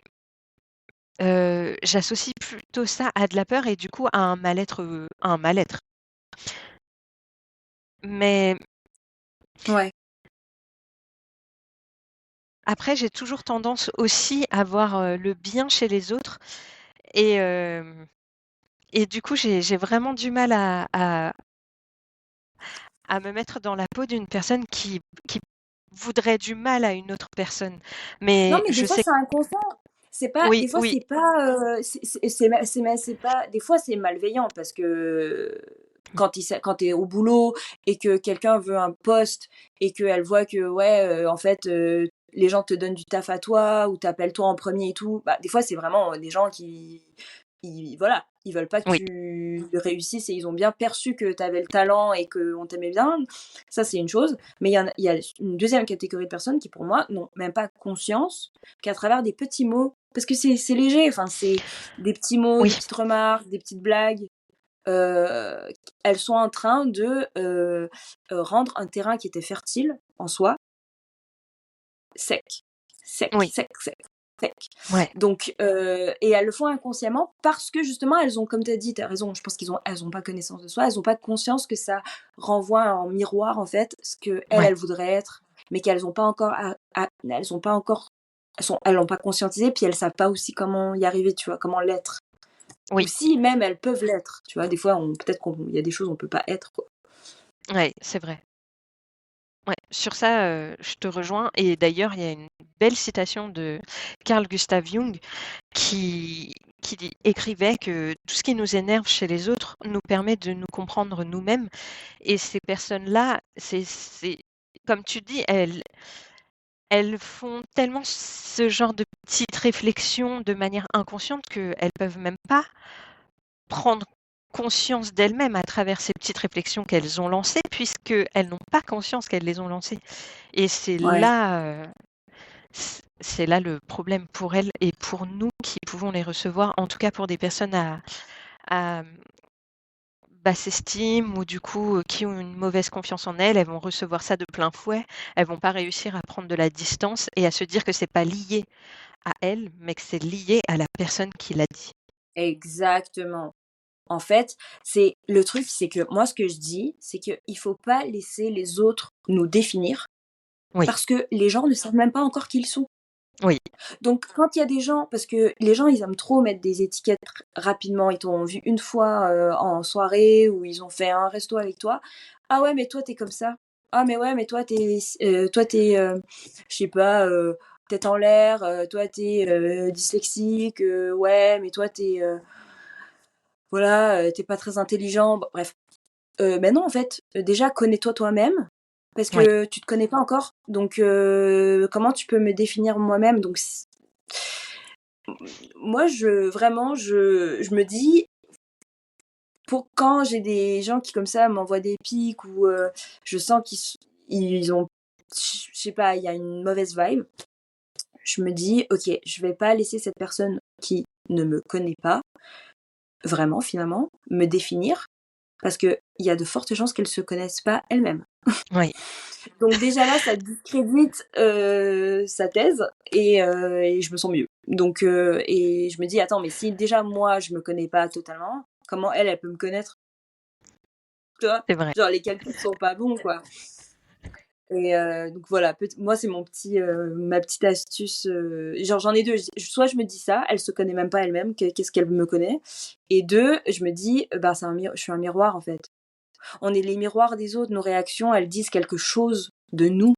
j'associe plutôt ça à de la peur et du coup à un mal-être. Mais Ouais. après, j'ai toujours tendance aussi à voir, le bien chez les autres et du coup, j'ai vraiment du mal à me mettre dans la peau d'une personne qui voudrait du mal à une autre personne. Non, Mais mais des je fois, sais c'est inconscient. C'est pas, oui, des fois, oui, c'est pas, c'est pas, des fois, c'est malveillant parce que quand t'es au boulot et que quelqu'un veut un poste et qu'elle voit que, ouais, en fait, les gens te donnent du taf à toi ou t'appellent toi en premier et tout, bah, des fois, c'est vraiment des gens voilà, ils veulent pas que oui, tu réussisses et ils ont bien perçu que t'avais le talent et qu'on t'aimait bien. Ça, c'est une chose. Mais il y a une deuxième catégorie de personnes qui, pour moi, n'ont même pas conscience qu'à travers des petits mots, parce que c'est léger, enfin, c'est des petits mots, des oui, petites remarques, des petites blagues, euh, elles sont en train de rendre un terrain qui était fertile en soi sec, sec, oui, sec, sec, sec. ouais, Donc, et elles le font inconsciemment parce que justement, elles ont, comme tu as dit, tu as raison, je pense elles ont pas connaissance de soi, elles ont pas conscience que ça renvoie en miroir, en fait, ce que ouais, elles voudraient être, mais qu'elles ont pas encore, elles ont pas encore, elles l'ont pas conscientisé, puis elles savent pas aussi comment y arriver, tu vois, comment l'être. Ou oui, si même elles peuvent l'être, tu vois, des fois, peut-être qu'il y a des choses on peut pas être, quoi. ouais, c'est vrai. Ouais, sur ça, je te rejoins et d'ailleurs, il y a une belle citation de Carl Gustav Jung qui écrivait que tout ce qui nous énerve chez les autres nous permet de nous comprendre nous-mêmes et ces personnes-là, c'est comme tu dis, elles font tellement ce genre de petites réflexions de manière inconsciente qu'elles peuvent même pas prendre conscience d'elles-mêmes à travers ces petites réflexions qu'elles ont lancées puisqu'elles n'ont pas conscience qu'elles les ont lancées. Et Ouais. c'est là le problème pour elles et pour nous qui pouvons les recevoir, en tout cas pour des personnes à basse estime ou du coup qui ont une mauvaise confiance en elles, elles vont recevoir ça de plein fouet. Elles vont pas réussir à prendre de la distance et à se dire que c'est pas lié à elles, mais que c'est lié à la personne qui l'a dit. Exactement. En fait, c'est le truc, c'est que moi, ce que je dis, c'est qu'il faut pas laisser les autres nous définir. Oui, parce que les gens ne savent même pas encore qui ils sont. oui, Donc quand il y a des gens, parce que les gens ils aiment trop mettre des étiquettes rapidement, ils t'ont vu une fois en soirée ou ils ont fait un resto avec toi. Ah ouais mais toi t'es comme ça. Ah mais ouais mais toi t'es je sais pas tête en l'air, toi t'es dyslexique, ouais mais toi t'es voilà t'es pas très intelligent. Bon, bref. Mais non en fait déjà connais-toi toi-même parce oui, que tu te connais pas encore. Donc comment tu peux me définir moi-même? Donc moi, je me dis, pour quand j'ai des gens qui comme ça m'envoient des pics ou je sens ils ont, je sais pas, il y a une mauvaise vibe, je me dis, ok, je vais pas laisser cette personne qui ne me connaît pas vraiment finalement me définir parce que il y a de fortes chances qu'elle se connaisse pas elle-même. oui. Donc déjà là, ça discrédite sa thèse et je me sens mieux. Donc et je me dis attends, mais si déjà moi je me connais pas totalement, comment elle peut me connaître? Tu vois? C'est vrai. Genre les calculs sont pas bons quoi. Et donc voilà, moi c'est ma petite astuce. Genre j'en ai deux. Soit je me dis ça, elle se connaît même pas elle-même, qu'est-ce qu'elle me connaît. Et deux, je me dis bah je suis un miroir en fait. On est les miroirs des autres, nos réactions, elles disent quelque chose de nous.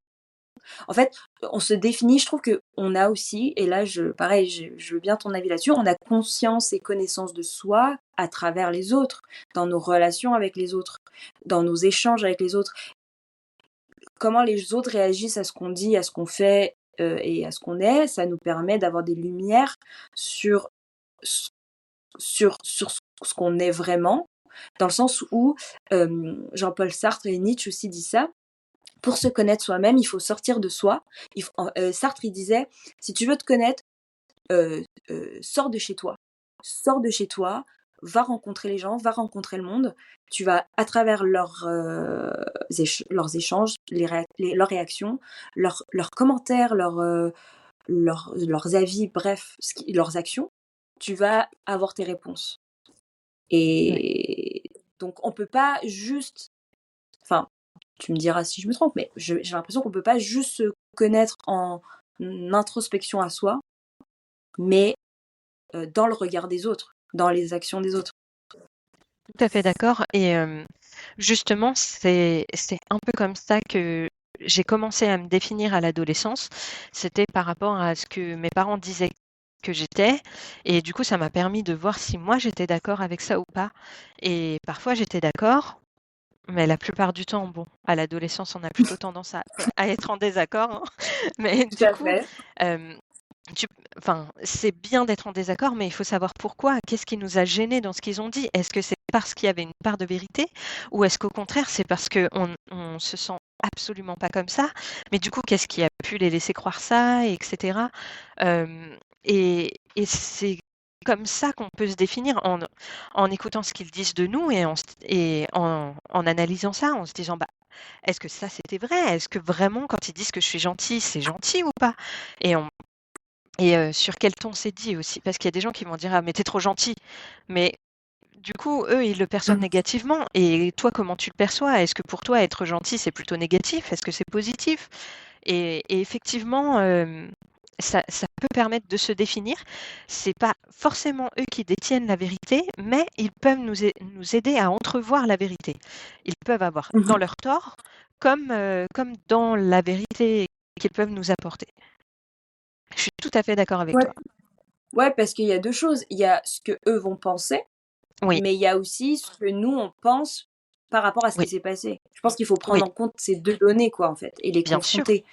En fait, on se définit, je trouve que on a aussi, et là, pareil, je veux bien ton avis là-dessus, on a conscience et connaissance de soi à travers les autres, dans nos relations avec les autres, dans nos échanges avec les autres. Comment les autres réagissent à ce qu'on dit, à ce qu'on fait et à ce qu'on est, ça nous permet d'avoir des lumières sur, sur ce qu'on est vraiment, dans le sens où Jean-Paul Sartre et Nietzsche aussi disent ça, pour se connaître soi-même, il faut sortir de soi. Sartre, il disait, si tu veux te connaître, sors de chez toi. Sors de chez toi, va rencontrer les gens, va rencontrer le monde. Tu vas, à travers leurs échanges, leurs réactions, leurs commentaires, leurs avis, bref, leurs actions, tu vas avoir tes réponses. Ouais. Et donc, on peut pas juste enfin, tu me diras si je me trompe, mais j'ai l'impression qu'on peut pas juste se connaître en introspection à soi, mais dans le regard des autres, dans les actions des autres. Tout à fait d'accord et justement, c'est un peu comme ça que j'ai commencé à me définir à l'adolescence. C'était par rapport à ce que mes parents disaient que j'étais et du coup, ça m'a permis de voir si moi j'étais d'accord avec ça ou pas et parfois j'étais d'accord, mais la plupart du temps, bon, à l'adolescence, on a plutôt tendance à être en désaccord, hein. Mais Tout du à coup, fait. hem tu enfin, c'est bien d'être en désaccord, mais il faut savoir pourquoi. Qu'est-ce qui nous a gênés dans ce qu'ils ont dit? Est-ce que c'est parce qu'il y avait une part de vérité? Ou est-ce qu'au contraire, c'est parce qu'on se sent absolument pas comme ça? Mais du coup, qu'est-ce qui a pu les laisser croire ça et cetera? Et c'est comme ça qu'on peut se définir en écoutant ce qu'ils disent de nous et en analysant ça, en se disant: «Bah, est-ce que ça, c'était vrai? Est-ce que vraiment quand ils disent que je suis gentille, c'est gentil ou pas?» et on sur quel ton c'est dit aussi? Parce qu'il y a des gens qui vont dire: «Ah mais tu es trop gentil». Mais du coup, eux, ils le perçoivent Mhm. négativement et toi, comment tu le perçois? Est-ce que pour toi, être gentil, c'est plutôt négatif? Est-ce que c'est positif? Et effectivement, ça peut permettre de se définir. C'est pas forcément eux qui détiennent la vérité, mais ils peuvent nous aider à entrevoir la vérité. Ils peuvent avoir dans Mhm. leur tort comme dans la vérité qu'ils peuvent nous apporter. Je suis tout à fait d'accord avec Ouais, toi. ouais, parce qu'il y a deux choses. Il y a ce que eux vont penser, Oui, mais il y a aussi ce que nous on pense par rapport à ce oui. qui s'est passé. Je pense qu'il faut Oui, prendre en compte ces deux données, quoi, en fait, et les bien sûr. confronter.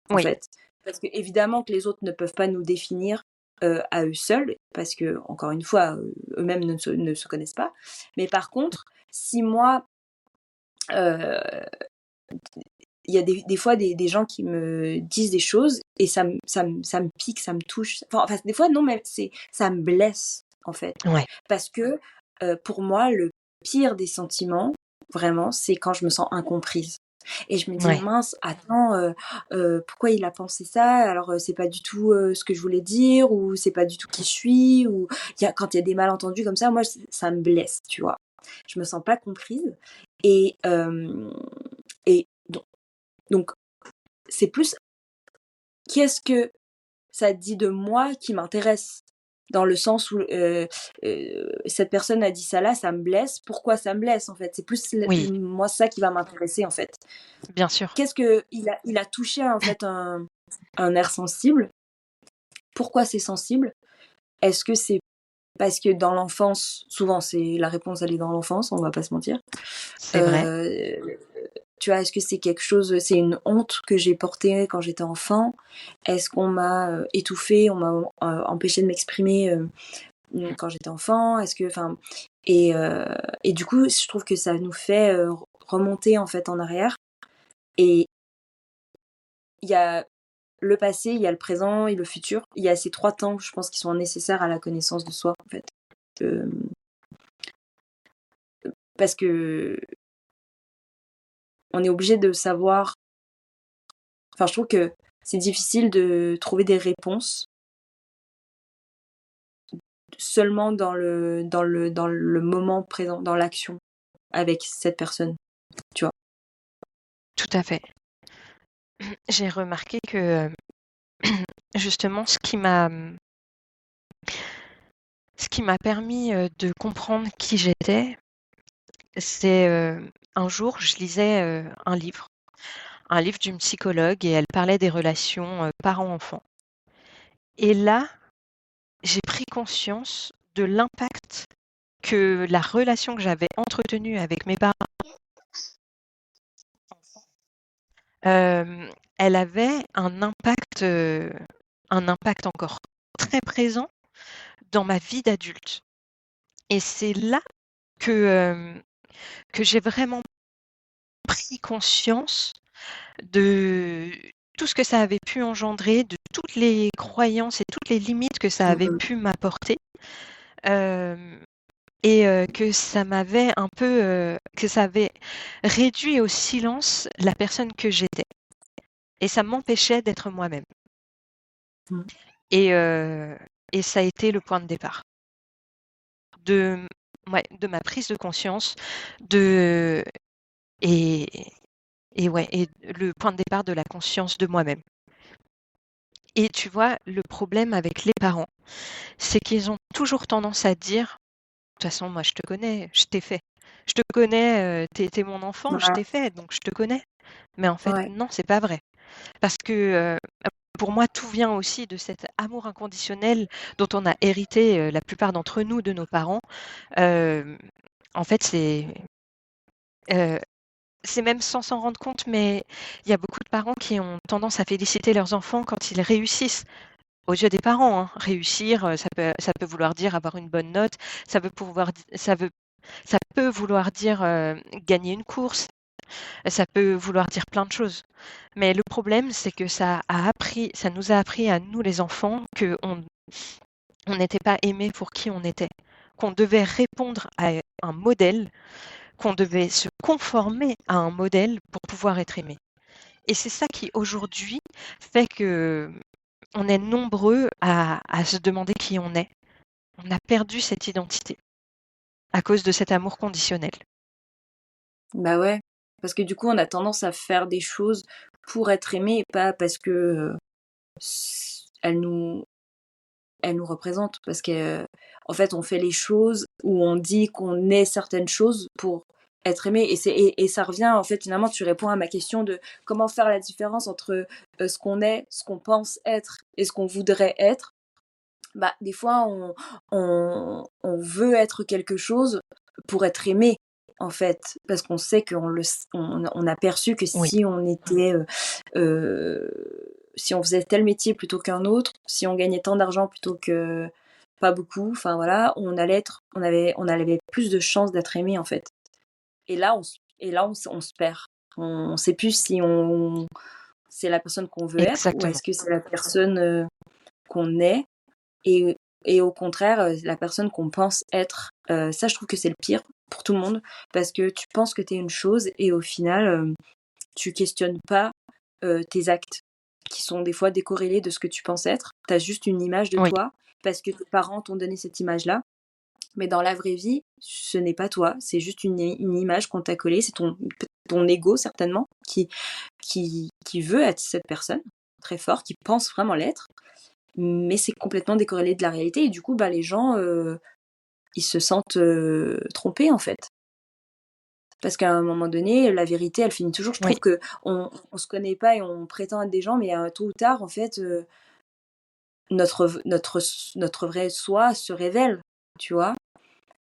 En Oui, fait. Parce que évidemment que les autres ne peuvent pas nous définir à eux seuls, parce que, encore une fois, eux-mêmes ne se connaissent pas. Mais par contre, si moi, euh, il y a des fois des gens qui me disent des choses et ça me pique, ça me touche. Enfin, des fois, non, mais ça me blesse, en fait. ouais, Parce que pour moi, le pire des sentiments, vraiment, c'est quand je me sens incomprise. Et je me dis, ouais, mince, attends, pourquoi il a pensé ça? Alors, c'est pas du tout ce que je voulais dire, ou c'est pas du tout qui je suis, ou quand il y a des malentendus comme ça, moi, ça me blesse, tu vois. Je me sens pas comprise. Et, et donc, c'est plus qu'est-ce que ça dit de moi qui m'intéresse, dans le sens où cette personne a dit ça là, ça me blesse. Pourquoi ça me blesse en fait? C'est plus Oui, moi ça qui va m'intéresser en fait. bien sûr. Qu'est-ce que il a touché en fait un nerf sensible? Pourquoi c'est sensible? Est-ce que c'est parce que dans l'enfance, souvent c'est la réponse elle est dans l'enfance, on va pas se mentir. C'est vrai. Tu vois, est-ce que c'est quelque chose, c'est une honte que j'ai portée quand j'étais enfant? Est-ce qu'on m'a étouffée, on m'a empêché de m'exprimer quand j'étais enfant? Est-ce que, enfin, et du coup, je trouve que ça nous fait remonter en fait en arrière. Et il y a le passé, il y a le présent et le futur. Il y a ces 3 temps, je pense, qui sont nécessaires à la connaissance de soi en fait. Euh, parce que on est obligé de savoir. Enfin, je trouve que c'est difficile de trouver des réponses seulement dans le moment présent, dans l'action avec cette personne, tu vois. Tout à fait. J'ai remarqué que justement, ce qui m'a permis de comprendre qui j'étais, c'est un jour, je lisais un livre d'une psychologue, et elle parlait des relations parents-enfants. Et là, j'ai pris conscience de l'impact que la relation que j'avais entretenue avec mes parents, elle avait un impact encore très présent dans ma vie d'adulte. Et c'est là que j'ai vraiment pris conscience de tout ce que ça avait pu engendrer, de toutes les croyances et toutes les limites que ça avait Mhm. pu m'apporter. Que ça m'avait que ça avait réduit au silence la personne que j'étais. Et ça m'empêchait d'être moi-même. Mhm. Et, et ça a été le point de départ de, de ma prise de conscience, de, et, et le point de départ de la conscience de moi-même. Et tu vois, le problème avec les parents, c'est qu'ils ont toujours tendance à dire, de toute façon, moi, je te connais, je t'ai fait. Je te connais, t'es mon enfant, je Ouais, t'ai fait, donc je te connais. Mais en fait, ouais. non, c'est pas vrai. Parce que pour moi, tout vient aussi de cet amour inconditionnel dont on a hérité, la plupart d'entre nous, de nos parents. Euh, En fait, c'est même sans s'en rendre compte, mais il y a beaucoup de parents qui ont tendance à féliciter leurs enfants quand ils réussissent. Aux yeux des parents, hein. Réussir, ça peut vouloir dire avoir une bonne note, ça peut vouloir dire gagner une course, ça peut vouloir dire plein de choses. Mais le problème, c'est que ça nous a appris à nous les enfants que on n'était pas aimé pour qui on était, qu'on devait répondre à un modèle, qu'on devait se conformer à un modèle pour pouvoir être aimé. Et c'est ça qui aujourd'hui fait que on est nombreux à se demander qui on est. On a perdu cette identité à cause de cet amour conditionnel. Bah ouais. Parce que du coup, on a tendance à faire des choses pour être aimé et pas parce que elles nous, elles nous représentent. Parce que en fait, on fait les choses où on dit qu'on est certaines choses pour être aimé. Et ça revient, en fait, finalement, tu réponds à ma question de comment faire la différence entre ce qu'on est, ce qu'on pense être et ce qu'on voudrait être. Bah, des fois, on veut être quelque chose pour être aimé, en fait, parce qu'on sait on a perçu que Oui, si on était, si on faisait tel métier plutôt qu'un autre, si on gagnait tant d'argent plutôt que pas beaucoup, enfin voilà, on avait plus de chances d'être aimé, en fait. On se perd. On sait plus si c'est la personne qu'on veut être ou exactement. est-ce que c'est la personne qu'on est et, et au contraire, la personne qu'on pense être. Ça, je trouve que c'est le pire pour tout le monde parce que tu penses que tu es une chose et au final, tu questionnes pas tes actes qui sont des fois décorrélés de ce que tu penses être. Tu as juste une image de Oui, toi parce que tes parents t'ont donné cette image-là. Mais dans la vraie vie, ce n'est pas toi, c'est juste une image qu'on t'a collée, c'est ton ego certainement, qui veut être cette personne très fort, qui pense vraiment l'être, mais c'est complètement décorrélé de la réalité et du coup les gens ils se sentent trompés en fait. Parce qu'à un moment donné, la vérité, elle finit toujours. Je trouve que on se connaît pas et on prétend être des gens, mais tôt ou tard, en fait, notre vrai soi se révèle, tu vois.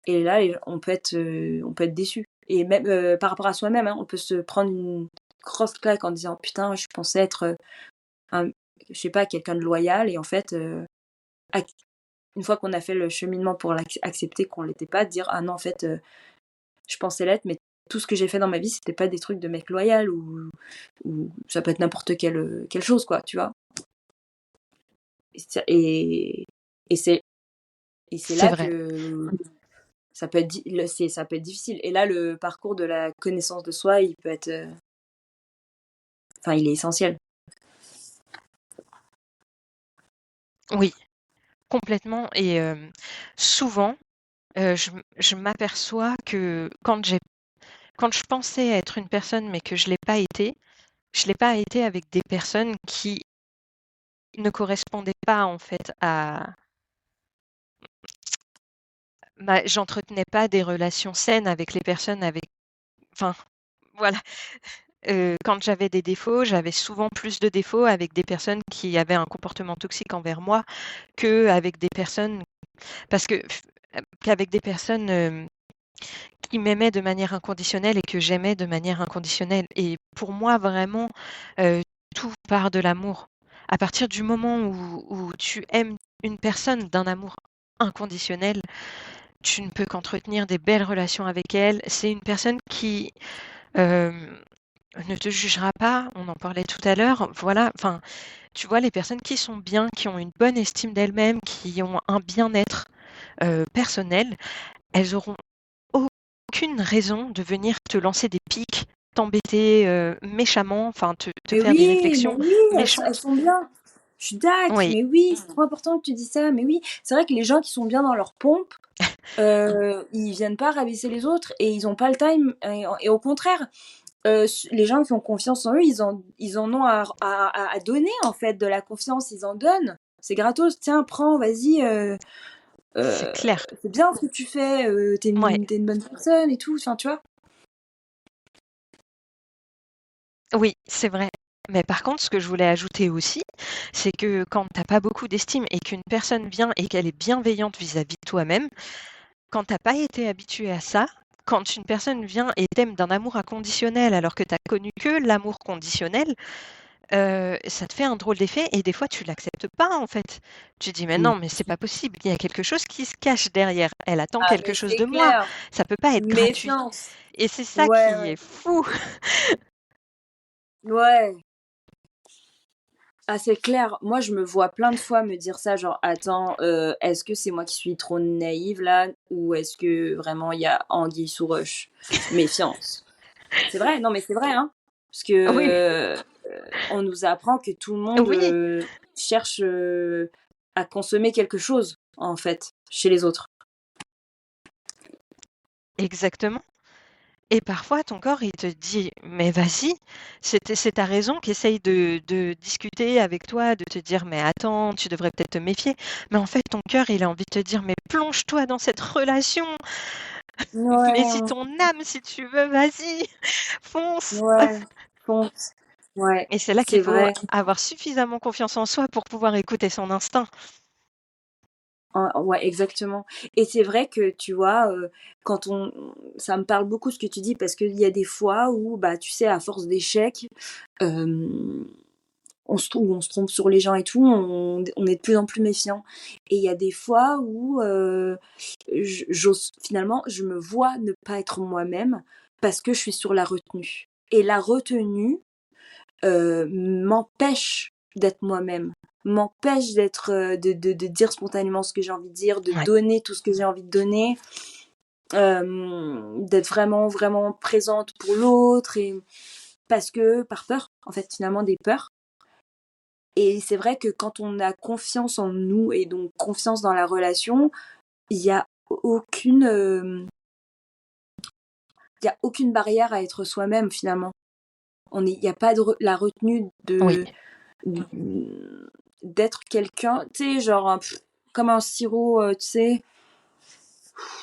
Et là, on peut être déçu. Et même par rapport à soi-même, hein, on peut se prendre une grosse claque en disant putain, je pensais être je sais pas, quelqu'un de loyal, et en fait, une fois qu'on a fait le cheminement pour accepter qu'on l'était pas, dire ah non, en fait, je pensais l'être, mais tout ce que j'ai fait dans ma vie, c'était pas des trucs de mec loyal ou ça peut être n'importe quelle chose, quoi, tu vois. Et c'est là vrai. que ça peut être difficile. Et là, le parcours de la connaissance de soi, il peut être, il est essentiel. Oui, complètement. Et souvent, je m'aperçois que quand je pensais être une personne, mais que je l'ai pas été avec des personnes qui ne correspondaient pas en fait à. J'entretenais pas des relations saines avec les personnes avec. Enfin, voilà. Quand j'avais des défauts, j'avais souvent plus de défauts avec des personnes qui avaient un comportement toxique envers moi qu'avec des personnes, parce que qu'avec des personnes qui m'aimaient de manière inconditionnelle et que j'aimais de manière inconditionnelle. Et pour moi, vraiment, tout part de l'amour. À partir du moment où tu aimes une personne d'un amour inconditionnel, tu ne peux qu'entretenir des belles relations avec elle. C'est une personne qui ne te jugera pas, on en parlait tout à l'heure. Voilà, enfin, tu vois, les personnes qui sont bien, qui ont une bonne estime d'elles-mêmes, qui ont un bien-être personnel, elles auront aucune raison de venir te lancer des piques, t'embêter méchamment, enfin te faire des réflexions mais oui, elles méchantes. sont bien. Je suis d'accord, Oui, mais oui, c'est trop important que tu dis ça. Mais oui, c'est vrai que les gens qui sont bien dans leur pompe, ils viennent pas rabaisser les autres et ils ont pas le time. Et au contraire, les gens qui ont confiance en eux, ils en ont à donner en fait de la confiance. Ils en donnent. C'est gratos. Tiens, prends, vas-y. c'est clair. C'est bien ce que tu fais. Ouais. T'es une bonne personne et tout. Enfin, tu vois. Oui, c'est vrai. Mais par contre, ce que je voulais ajouter aussi, c'est que quand tu as pas beaucoup d'estime et qu'une personne vient et qu'elle est bienveillante vis-à-vis de toi-même, quand tu as pas été habitué à ça, quand une personne vient et t'aime d'un amour inconditionnel alors que tu as connu que l'amour conditionnel, ça te fait un drôle d'effet et des fois tu l'acceptes pas en fait. Tu dis: «Mais Mm. non, mais c'est pas possible, il y a quelque chose qui se cache derrière. Elle attend Ah, quelque mais chose c'est de moi, clair. ça peut pas être gratuit» Méfiance. et c'est ça Ouais, qui est ouais. fou. Ouais. Ah, c'est clair. Moi, je me vois plein de fois me dire ça, genre, attends, est-ce que c'est moi qui suis trop naïve là, ou est-ce que vraiment il y a anguille sous roche? Méfiance. C'est vrai, non, mais c'est vrai, hein. Parce que Oui, on nous apprend que tout le monde oui, cherche à consommer quelque chose, en fait, chez les autres. exactement. Et parfois, ton corps, il te dit: «Mais vas-y, c'est ta raison qui essaye de discuter avec toi, de te dire: "Mais attends, tu devrais peut-être te méfier"». Mais en fait, ton cœur, il a envie de te dire: «Mais plonge-toi dans cette relation, mets-y Ouais, ton âme si tu veux, vas-y, fonce». ouais, fonce. Ouais, Et c'est là qu'il c'est faut vrai. avoir suffisamment confiance en soi pour pouvoir écouter son instinct. Ouais, exactement. Et c'est vrai que, tu vois, quand ça me parle beaucoup ce que tu dis, parce qu'il y a des fois où, bah, tu sais, à force d'échecs, on se trompe sur les gens et tout, on est de plus en plus méfiant. Et il y a des fois où finalement, je me vois ne pas être moi-même parce que je suis sur la retenue. Et la retenue m'empêche d'être moi-même, m'empêche de dire spontanément ce que j'ai envie de dire, de Ouais, donner tout ce que j'ai envie de donner, d'être vraiment, vraiment présente pour l'autre, et parce que par peur, en fait, finalement, des peurs. Et c'est vrai que quand on a confiance en nous et donc confiance dans la relation, il y a aucune, y a aucune barrière à être soi-même finalement. Il n'y a pas la retenue Oui. d'être quelqu'un, tu sais, genre comme un sirop, tu sais.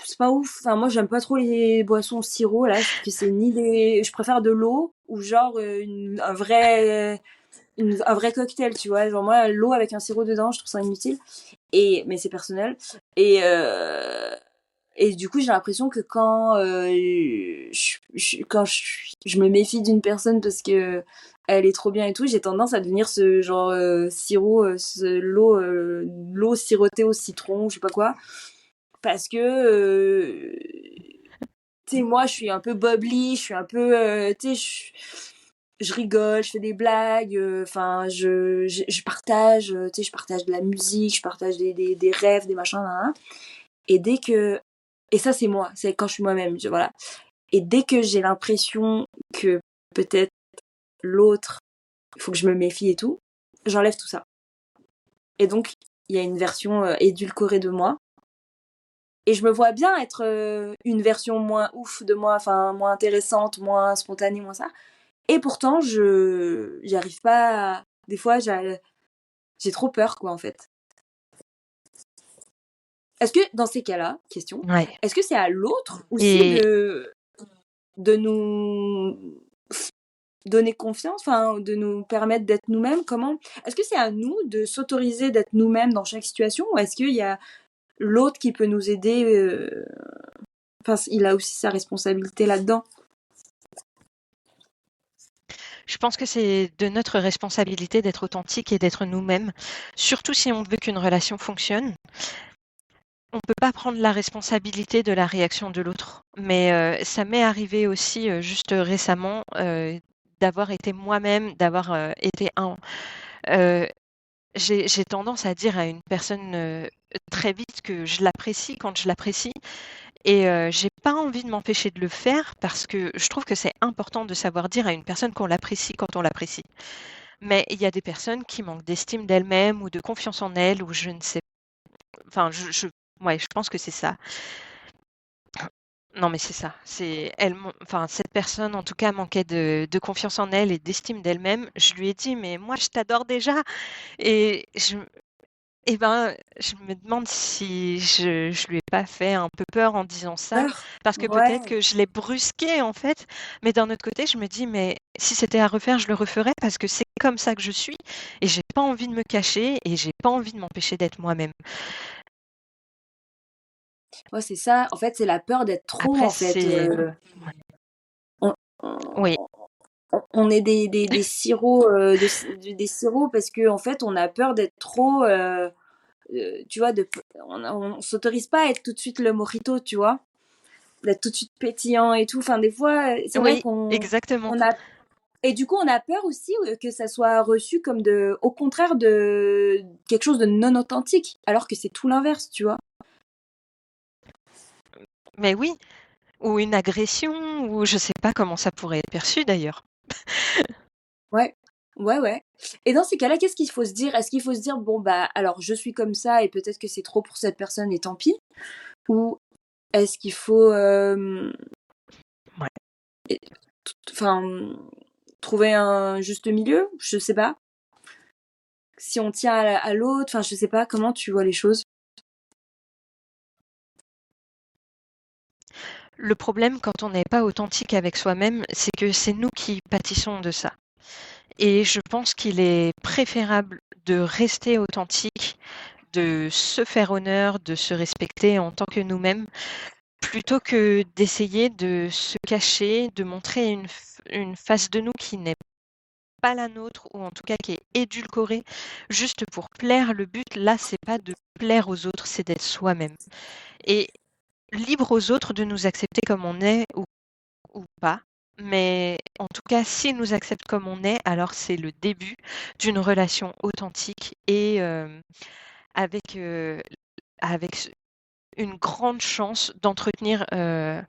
C'est pas ouf. Enfin, moi, j'aime pas trop les boissons au sirop, là. Je trouve que c'est ni des. Je préfère de l'eau ou genre un vrai cocktail, tu vois. Genre, moi, l'eau avec un sirop dedans, je trouve ça inutile. Mais c'est personnel. Et du coup, j'ai l'impression que quand je me méfie d'une personne parce que elle est trop bien et tout, j'ai tendance à devenir ce genre sirop, l'eau sirotée au citron, je sais pas quoi. Parce que tu sais, moi, je suis un peu bubbly, je suis un peu, tu sais, je rigole, je fais des blagues, enfin, je partage, tu sais, je partage de la musique, je partage des rêves, des machins, là, là. Et dès que, et ça, c'est moi, c'est quand je suis moi-même, voilà. Et dès que j'ai l'impression que peut-être l'autre, il faut que je me méfie et tout, j'enlève tout ça. Et donc, il y a une version édulcorée de moi. Et je me vois bien être une version moins ouf de moi, enfin moins intéressante, moins spontanée, moins ça. Et pourtant, j'y arrive pas. Des fois, j'ai trop peur, quoi, en fait. Est-ce que dans ces cas-là, question, Ouais. est-ce que c'est à l'autre aussi de nous donner confiance, enfin, de nous permettre d'être nous-mêmes? Comment est-ce que c'est à nous de s'autoriser d'être nous-mêmes dans chaque situation, ou est-ce qu'il y a l'autre qui peut nous aider? Enfin, il a aussi sa responsabilité là-dedans. Je pense que c'est de notre responsabilité d'être authentique et d'être nous-mêmes, surtout si on veut qu'une relation fonctionne. On peut pas prendre la responsabilité de la réaction de l'autre, mais ça m'est arrivé aussi, juste récemment, d'avoir été moi-même, d'avoir été j'ai tendance à dire à une personne, très vite que je l'apprécie quand je l'apprécie et j'ai pas envie de m'empêcher de le faire parce que je trouve que c'est important de savoir dire à une personne qu'on l'apprécie quand on l'apprécie. Mais il y a des personnes qui manquent d'estime d'elles-mêmes ou de confiance en elles ou je ne sais enfin ouais, je pense que c'est ça. Non, mais c'est ça. Enfin, cette personne, en tout cas, manquait de confiance en elle et d'estime d'elle-même. Je lui ai dit: «Mais moi, je t'adore déjà» et je me demande si je lui ai pas fait un peu peur en disant ça, Peur. parce que Ouais. peut-être que je l'ai brusqué, en fait. Mais d'un autre côté, je me dis: «Mais si c'était à refaire, je le referais parce que c'est comme ça que je suis et j'ai pas envie de me cacher et j'ai pas envie de m'empêcher d'être moi-même». Ouais, c'est ça. En fait, c'est la peur d'être trop, Après en fait. c'est On, oui, on est des sirops, des sirops parce que en fait, on a peur d'être trop. Tu vois, on s'autorise pas à être tout de suite le mojito, tu vois, d'être tout de suite pétillant et tout. Enfin, des fois, c'est vrai oui, exactement. on a et du coup, on a peur aussi que ça soit reçu comme au contraire de quelque chose de non authentique, alors que c'est tout l'inverse, tu vois. Mais oui, ou une agression ou je sais pas comment ça pourrait être perçu d'ailleurs. Ouais, ouais, ouais. Et dans ces cas-là, qu'est-ce qu'il faut se dire? Est-ce qu'il faut se dire, bon, bah, alors je suis comme ça et peut-être que c'est trop pour cette personne et tant pis? Ou est-ce qu'il faut, Ouais. enfin, trouver un juste milieu? Je sais pas. Si on tient à l'autre, enfin, je sais pas, comment tu vois les choses? Le problème quand on n'est pas authentique avec soi-même, c'est que c'est nous qui pâtissons de ça. Et je pense qu'il est préférable de rester authentique, de se faire honneur, de se respecter en tant que nous-mêmes, plutôt que d'essayer de se cacher, de montrer une face de nous qui n'est pas la nôtre, ou en tout cas qui est édulcorée, juste pour plaire. Le but, là, c'est pas de plaire aux autres, c'est d'être soi-même. Et libre aux autres de nous accepter comme on est ou pas. Mais en tout cas, s'ils nous acceptent comme on est, alors c'est le début d'une relation authentique et avec, avec une grande chance d'entretenir un,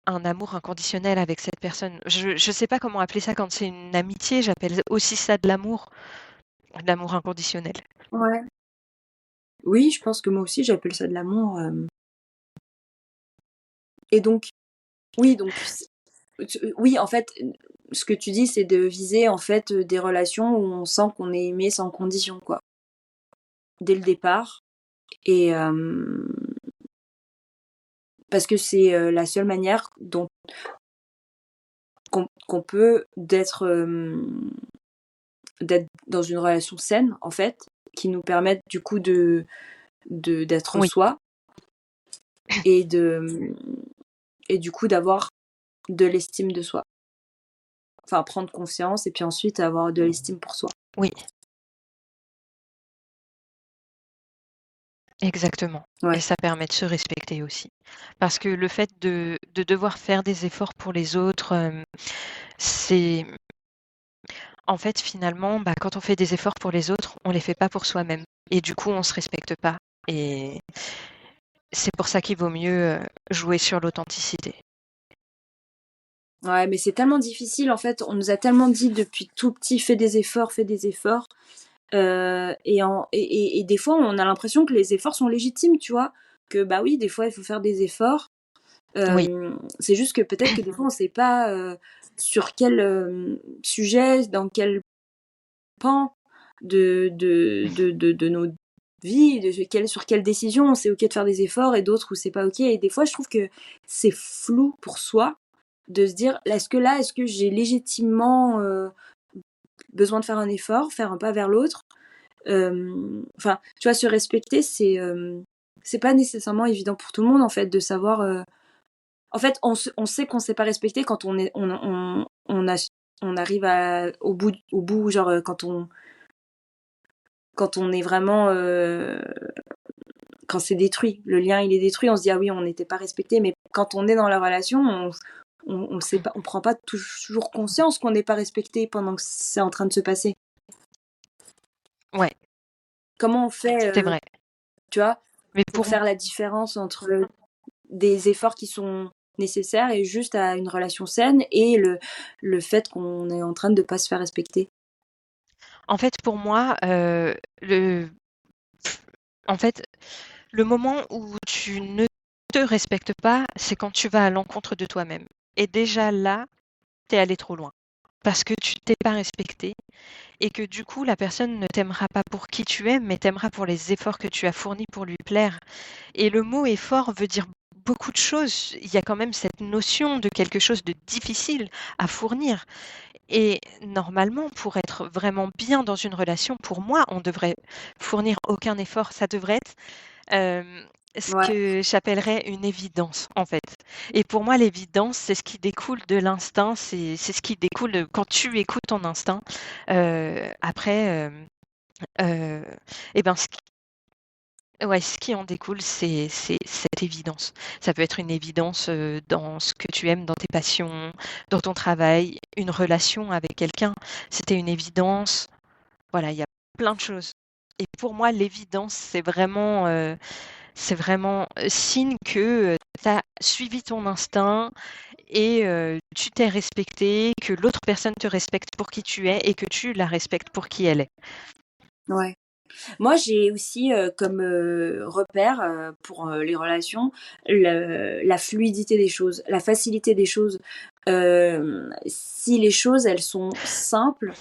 un amour inconditionnel avec cette personne. Je ne sais pas comment appeler ça quand c'est une amitié, j'appelle aussi ça de l'amour inconditionnel. Ouais. Oui, je pense que moi aussi, j'appelle ça de l'amour. Et donc, Oui, donc oui, en fait, ce que tu dis, c'est de viser en fait des relations où on sent qu'on est aimé sans condition, quoi, dès le départ. Et parce que c'est la seule manière dont qu'on peut d'être dans une relation saine, en fait, qui nous permette du coup d'être Oui, soi et et du coup d'avoir de l'estime de soi. Enfin, prendre conscience et puis ensuite avoir de l'estime pour soi. oui, exactement. Et Ouais. ça permet de se respecter aussi. Parce que le fait de devoir faire des efforts pour les autres, c'est en fait, finalement, bah, quand on fait des efforts pour les autres, on les fait pas pour soi-même et du coup, on se respecte pas et c'est pour ça qu'il vaut mieux, jouer sur l'authenticité. Ouais, mais c'est tellement difficile en fait. On nous a tellement dit depuis tout petit, fais des efforts, fais des efforts. Et des fois, on a l'impression que les efforts sont légitimes, tu vois. Que bah oui, des fois, il faut faire des efforts. Oui, C'est juste que peut-être que des fois, on sait pas sur quel sujet, dans quel pan de nos vies, sur quelle décision c'est ok de faire des efforts et d'autres où c'est pas ok. Et des fois, je trouve que c'est flou pour soi de se dire est-ce que j'ai légitimement besoin de faire un effort, faire un pas vers l'autre. Enfin, tu vois, se respecter, c'est pas nécessairement évident pour tout le monde en fait de savoir. En fait, on sait qu'on s'est pas respecté quand on arrive au bout, genre quand on est vraiment quand c'est détruit, le lien il est détruit, on se dit ah oui on n'était pas respecté, mais quand on est dans la relation, on sait pas, on prend pas toujours conscience qu'on n'est pas respecté pendant que c'est en train de se passer. ouais, Comment on fait, c'est vrai. tu vois, Mais pour pour m faire la différence entre des efforts qui sont nécessaires et juste à une relation saine et le fait qu'on est en train de pas se faire respecter. en fait, pour moi, le en fait, le moment où tu ne te respectes pas, c'est quand tu vas à l'encontre de toi-même et déjà là, tu es allé trop loin. Parce que tu t'es pas respecté et que du coup, la personne ne t'aimera pas pour qui tu es, mais t'aimera pour les efforts que tu as fournis pour lui plaire. Et le mot effort veut dire beaucoup de choses. Il y a quand même cette notion de quelque chose de difficile à fournir. Et normalement, pour être vraiment bien dans une relation, pour moi, on devrait fournir aucun effort. Ça devrait être ce Ouais, que j'appellerais une évidence, en fait. Et pour moi, l'évidence, c'est ce qui découle de l'instinct, c'est ce qui découle quand tu écoutes ton instinct. Après, et ben, ouais, ce qui en découle, c'est cette évidence. Ça peut être une évidence, dans ce que tu aimes, dans tes passions, dans ton travail, une relation avec quelqu'un. C'était une évidence. Voilà, il y a plein de choses. Et pour moi, l'évidence, c'est vraiment, signe que, tu as suivi ton instinct et tu t'es respecté, que l'autre personne te respecte pour qui tu es et que tu la respectes pour qui elle est. ouais. Moi, j'ai aussi comme repère pour les relations la fluidité des choses, la facilité des choses. Si les choses, elles sont simples,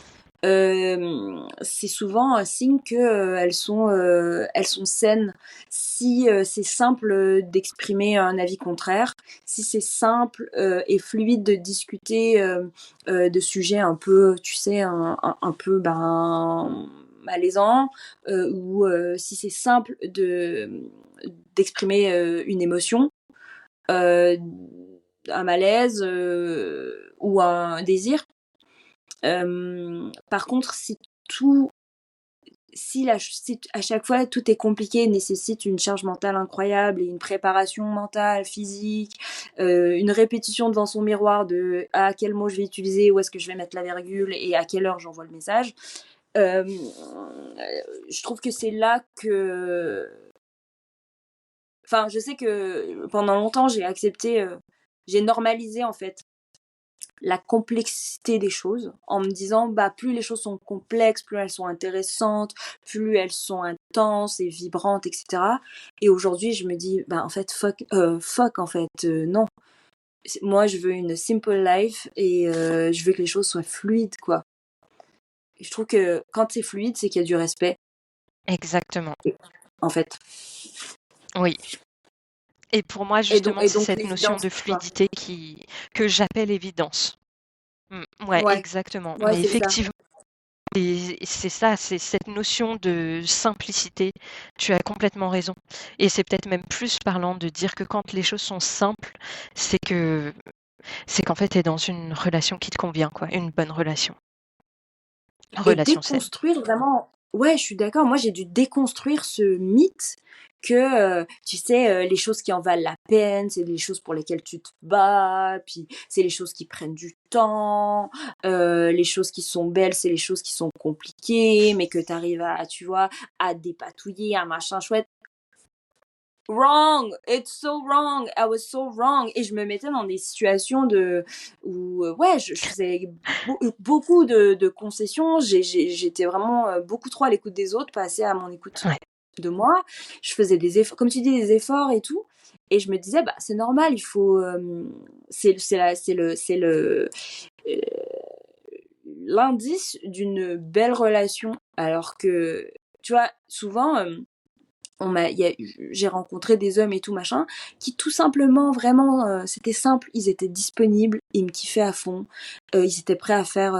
c'est souvent un signe que elles sont saines. Si c'est simple d'exprimer un avis contraire, si c'est simple et fluide de discuter de sujets un peu, tu sais, un peu malaisants, ou si c'est simple d'exprimer une émotion, euh, un malaise ou un désir. Par contre, tout, si à chaque fois tout est compliqué, nécessite une charge mentale incroyable et une préparation mentale, physique, une répétition devant son miroir de quel mot je vais utiliser, où est-ce que je vais mettre la virgule et à quelle heure j'envoie le message. Euh, je trouve que c'est là que, enfin, je sais que pendant longtemps j'ai accepté, j'ai normalisé en fait la complexité des choses en me disant bah plus les choses sont complexes, plus elles sont intéressantes, plus elles sont intenses et vibrantes, etc. Et aujourd'hui je me dis bah en fait fuck en fait non, moi, je veux une simple life et je veux que les choses soient fluides, quoi. Et je trouve que quand c'est fluide, c'est qu'il y a du respect, Exactement. en fait. Oui. Et pour moi, Et donc, justement, et c'est donc cette notion l'évidence de pour toi. fluidité que j'appelle évidence. Ouais, Ouais, exactement. ouais, Mais c'est ça. effectivement, et c'est ça, c'est cette notion de simplicité. Tu as complètement raison. Et c'est peut-être même plus parlant de dire que quand les choses sont simples, c'est que c'est qu'en fait, tu es dans une relation qui te convient, quoi, une bonne relation. Et Relation saine. déconstruire vraiment. Ouais, je suis d'accord. Moi, j'ai dû déconstruire ce mythe que, tu sais, les choses qui en valent la peine, c'est les choses pour lesquelles tu te bats, puis c'est les choses qui prennent du temps, les choses qui sont belles, c'est les choses qui sont compliquées, mais que tu arrives à, tu vois, à dépatouiller, un machin chouette. Wrong, it's so wrong, I was so wrong. Et je me mettais dans des situations où ouais, je faisais beaucoup de concessions. J'étais vraiment beaucoup trop à l'écoute des autres, pas assez à mon écoute Ouais, de moi. Je faisais des efforts, comme tu dis, des efforts et tout. Et je me disais, bah c'est normal, il faut, c'est le euh, l'indice d'une belle relation. Alors que, tu vois, souvent. J'ai rencontré des hommes et tout machin qui tout simplement vraiment c'était simple, ils étaient disponibles, ils me kiffaient à fond, ils étaient prêts à faire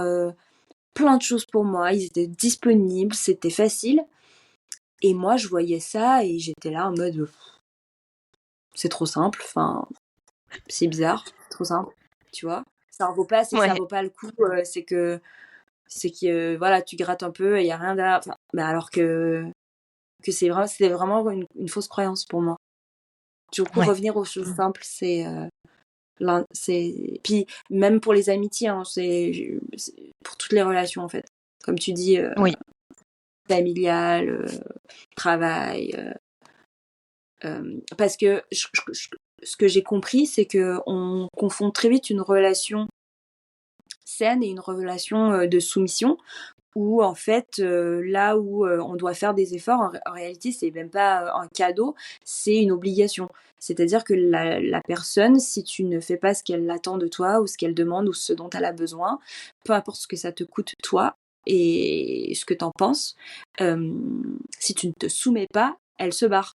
plein de choses pour moi, ils étaient disponibles, c'était facile et moi je voyais ça et j'étais là en mode c'est trop simple, enfin c'est bizarre, c'est trop simple, tu vois, ça en vaut pas, c'est que ça ouais, vaut pas le coup, c'est que voilà, tu grattes un peu et il y a rien derrière, enfin, mais alors que c'était vraiment une fausse croyance pour moi. Du coup, ouais, revenir aux choses simples, puis même pour les amitiés, hein, c'est pour toutes les relations en fait. Comme tu dis, oui, familial, travail, parce que ce que j'ai compris, c'est que on confond très vite une relation saine et une relation de soumission où en fait là où on doit faire des efforts en réalité c'est même pas un cadeau, c'est une obligation, c'est-à-dire que la personne, si tu ne fais pas ce qu'elle attend de toi ou ce qu'elle demande ou ce dont elle a besoin, peu importe ce que ça te coûte toi et ce que t'en penses, euh, si tu ne te soumets pas, elle se barre,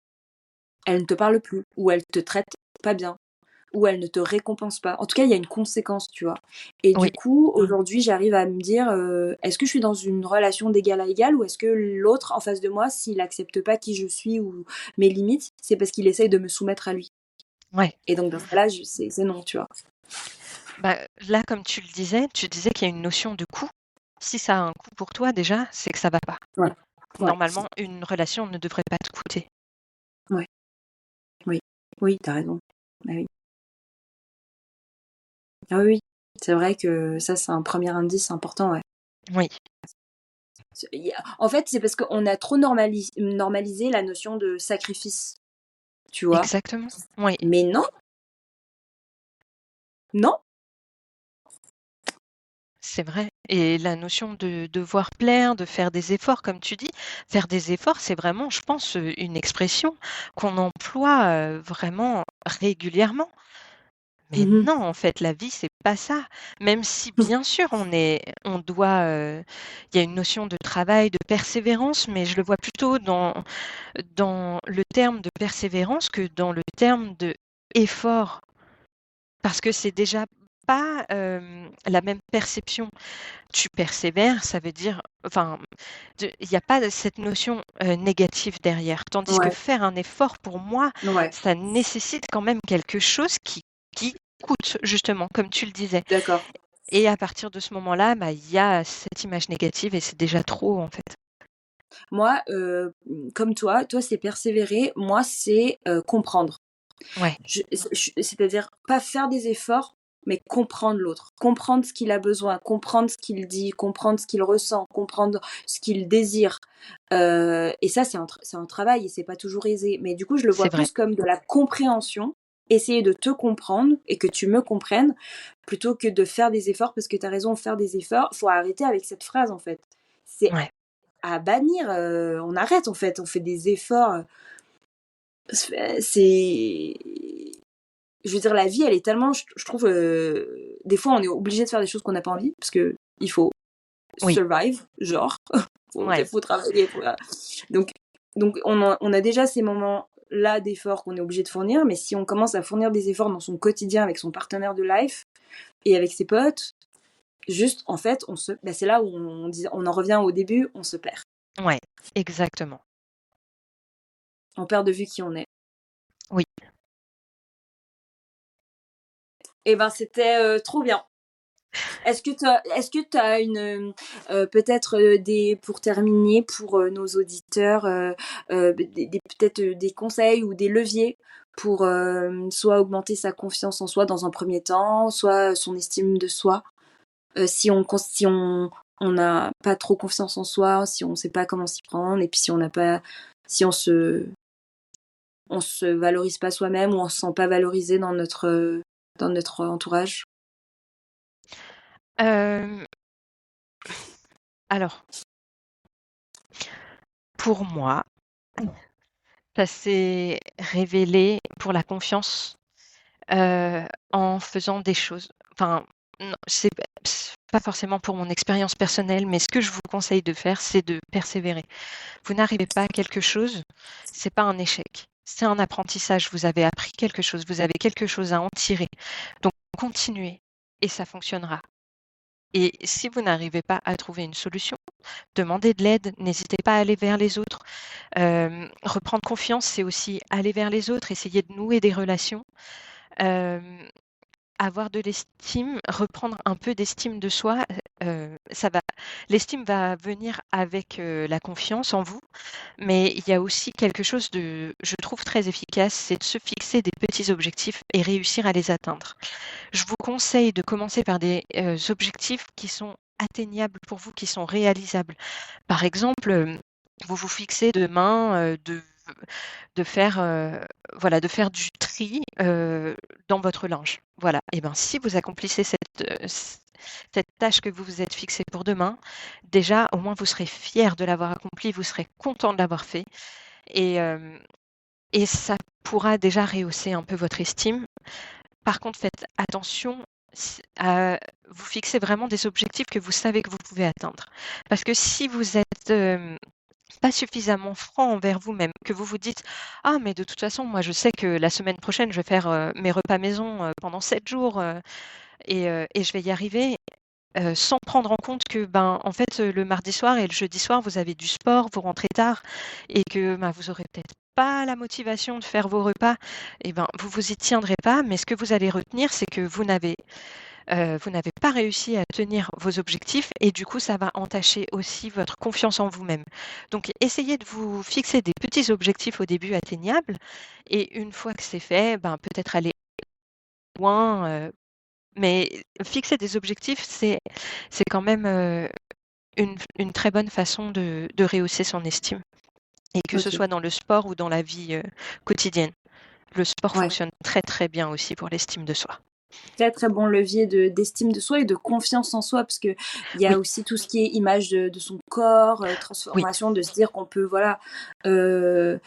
elle ne te parle plus ou elle te traite pas bien où elle ne te récompense pas. En tout cas, il y a une conséquence, tu vois. Et oui, du coup, aujourd'hui, j'arrive à me dire, est-ce que je suis dans une relation d'égal à égal ou est-ce que l'autre en face de moi, s'il accepte pas qui je suis ou mes limites, c'est parce qu'il essaye de me soumettre à lui. ouais. Et donc, dans ce cas-là, c'est non, tu vois. Bah, là, comme tu disais qu'il y a une notion de coût. Si ça a un coût pour toi déjà, c'est que ça va pas. Ouais, ouais, Normalement, une relation ne devrait pas te coûter. ouais, oui, oui, t'as raison. Ah oui. Ah oui, oui. C'est vrai que ça, c'est un premier indice important, ouais. Oui, En fait, c'est parce qu'on a trop normalisé la notion de sacrifice, tu vois. exactement. Oui, Mais non, non. c'est vrai. Et la notion de devoir plaire, de faire des efforts, comme tu dis, faire des efforts, c'est vraiment, je pense, une expression qu'on emploie vraiment régulièrement. Mais Mhm. non, en fait, la vie, c'est pas ça. Même si, bien sûr, on doit, il y a une notion de travail, de persévérance, mais je le vois plutôt dans le terme de persévérance que dans le terme de effort. Parce que c'est déjà pas la même perception. Tu persévères, ça veut dire, enfin, il n'y a pas cette notion négative derrière. Tandis que Ouais, faire un effort, pour moi, ouais, ça nécessite quand même quelque chose qui coûte, justement, comme tu le disais. d'accord. Et à partir de ce moment-là, bah, il y a cette image négative et c'est déjà trop, en fait. Moi, comme toi, c'est persévérer. Moi, c'est comprendre. Ouais, C'est-à-dire pas faire des efforts, mais comprendre l'autre. Comprendre ce qu'il a besoin, comprendre ce qu'il dit, comprendre ce qu'il ressent, comprendre ce qu'il désire. Et ça, c'est un travail et c'est pas toujours aisé. Mais du coup, je le c'est vois vrai. plus comme de la compréhension. Essayer de te comprendre et que tu me comprennes plutôt que de faire des efforts parce que tu as raison, faire des efforts, faut arrêter avec cette phrase en fait. C'est Ouais, à bannir, on arrête en fait, on fait des efforts. C'est je veux dire, la vie, elle est tellement, je trouve, des fois, on est obligé de faire des choses qu'on n'a pas envie, parce que il faut survive, genre, faut travailler. Donc on a déjà ces moments-là d'efforts qu'on est obligé de fournir, mais si on commence à fournir des efforts dans son quotidien avec son partenaire de life et avec ses potes, juste, en fait, c'est là où on en revient au début, on se perd. Ouais, exactement. On perd de vue qui on est. Oui. Et ben, c'était trop bien. Est-ce que tu as une peut-être pour terminer pour nos auditeurs peut-être des conseils ou des leviers pour soit augmenter sa confiance en soi dans un premier temps, soit son estime de soi si on n'a pas trop confiance en soi, si on sait pas comment s'y prendre et puis si on se valorise pas soi-même ou on se sent pas valorisé dans notre entourage. Alors, pour moi, ça s'est révélé pour la confiance en faisant des choses. Enfin, non, c'est pas forcément pour mon expérience personnelle, mais ce que je vous conseille de faire, c'est de persévérer. Vous n'arrivez pas à quelque chose, c'est pas un échec, c'est un apprentissage. Vous avez appris quelque chose, vous avez quelque chose à en tirer. Donc, continuez et ça fonctionnera. Et si vous n'arrivez pas à trouver une solution, demandez de l'aide, n'hésitez pas à aller vers les autres. Reprendre confiance, c'est aussi aller vers les autres, essayer de nouer des relations. Avoir de l'estime, reprendre un peu d'estime de soi, l'estime va venir avec la confiance en vous, mais il y a aussi quelque chose je trouve très efficace, c'est de se fixer des petits objectifs et réussir à les atteindre. Je vous conseille de commencer par des objectifs qui sont atteignables pour vous, qui sont réalisables. Par exemple, vous vous fixez demain de faire du tri dans votre linge. Voilà. Et ben si vous accomplissez cette tâche que vous vous êtes fixée pour demain, déjà au moins vous serez fier de l'avoir accompli, vous serez content de l'avoir fait, et ça pourra déjà rehausser un peu votre estime. Par contre, faites attention à vous fixer vraiment des objectifs que vous savez que vous pouvez atteindre. Parce que si vous êtes pas suffisamment franc envers vous-même, que vous vous dites « Ah, mais de toute façon, moi, je sais que la semaine prochaine, je vais faire mes repas maison pendant 7 jours et je vais y arriver », sans prendre en compte que, en fait, le mardi soir et le jeudi soir, vous avez du sport, vous rentrez tard et que vous aurez peut-être pas la motivation de faire vos repas, et vous vous y tiendrez pas, mais ce que vous allez retenir, c'est que vous n'avez pas réussi à tenir vos objectifs et du coup, ça va entacher aussi votre confiance en vous-même. Donc, essayez de vous fixer des petits objectifs au début atteignables et une fois que c'est fait, peut-être aller loin. Mais fixer des objectifs, c'est quand même une très bonne façon de rehausser son estime. Et que ce soit dans le sport ou dans la vie quotidienne. Le sport fonctionne très très bien aussi pour l'estime de soi. Très très bon levier d'estime de soi et de confiance en soi, parce que il y a aussi tout ce qui est image de son corps, transformation, de se dire qu'on peut se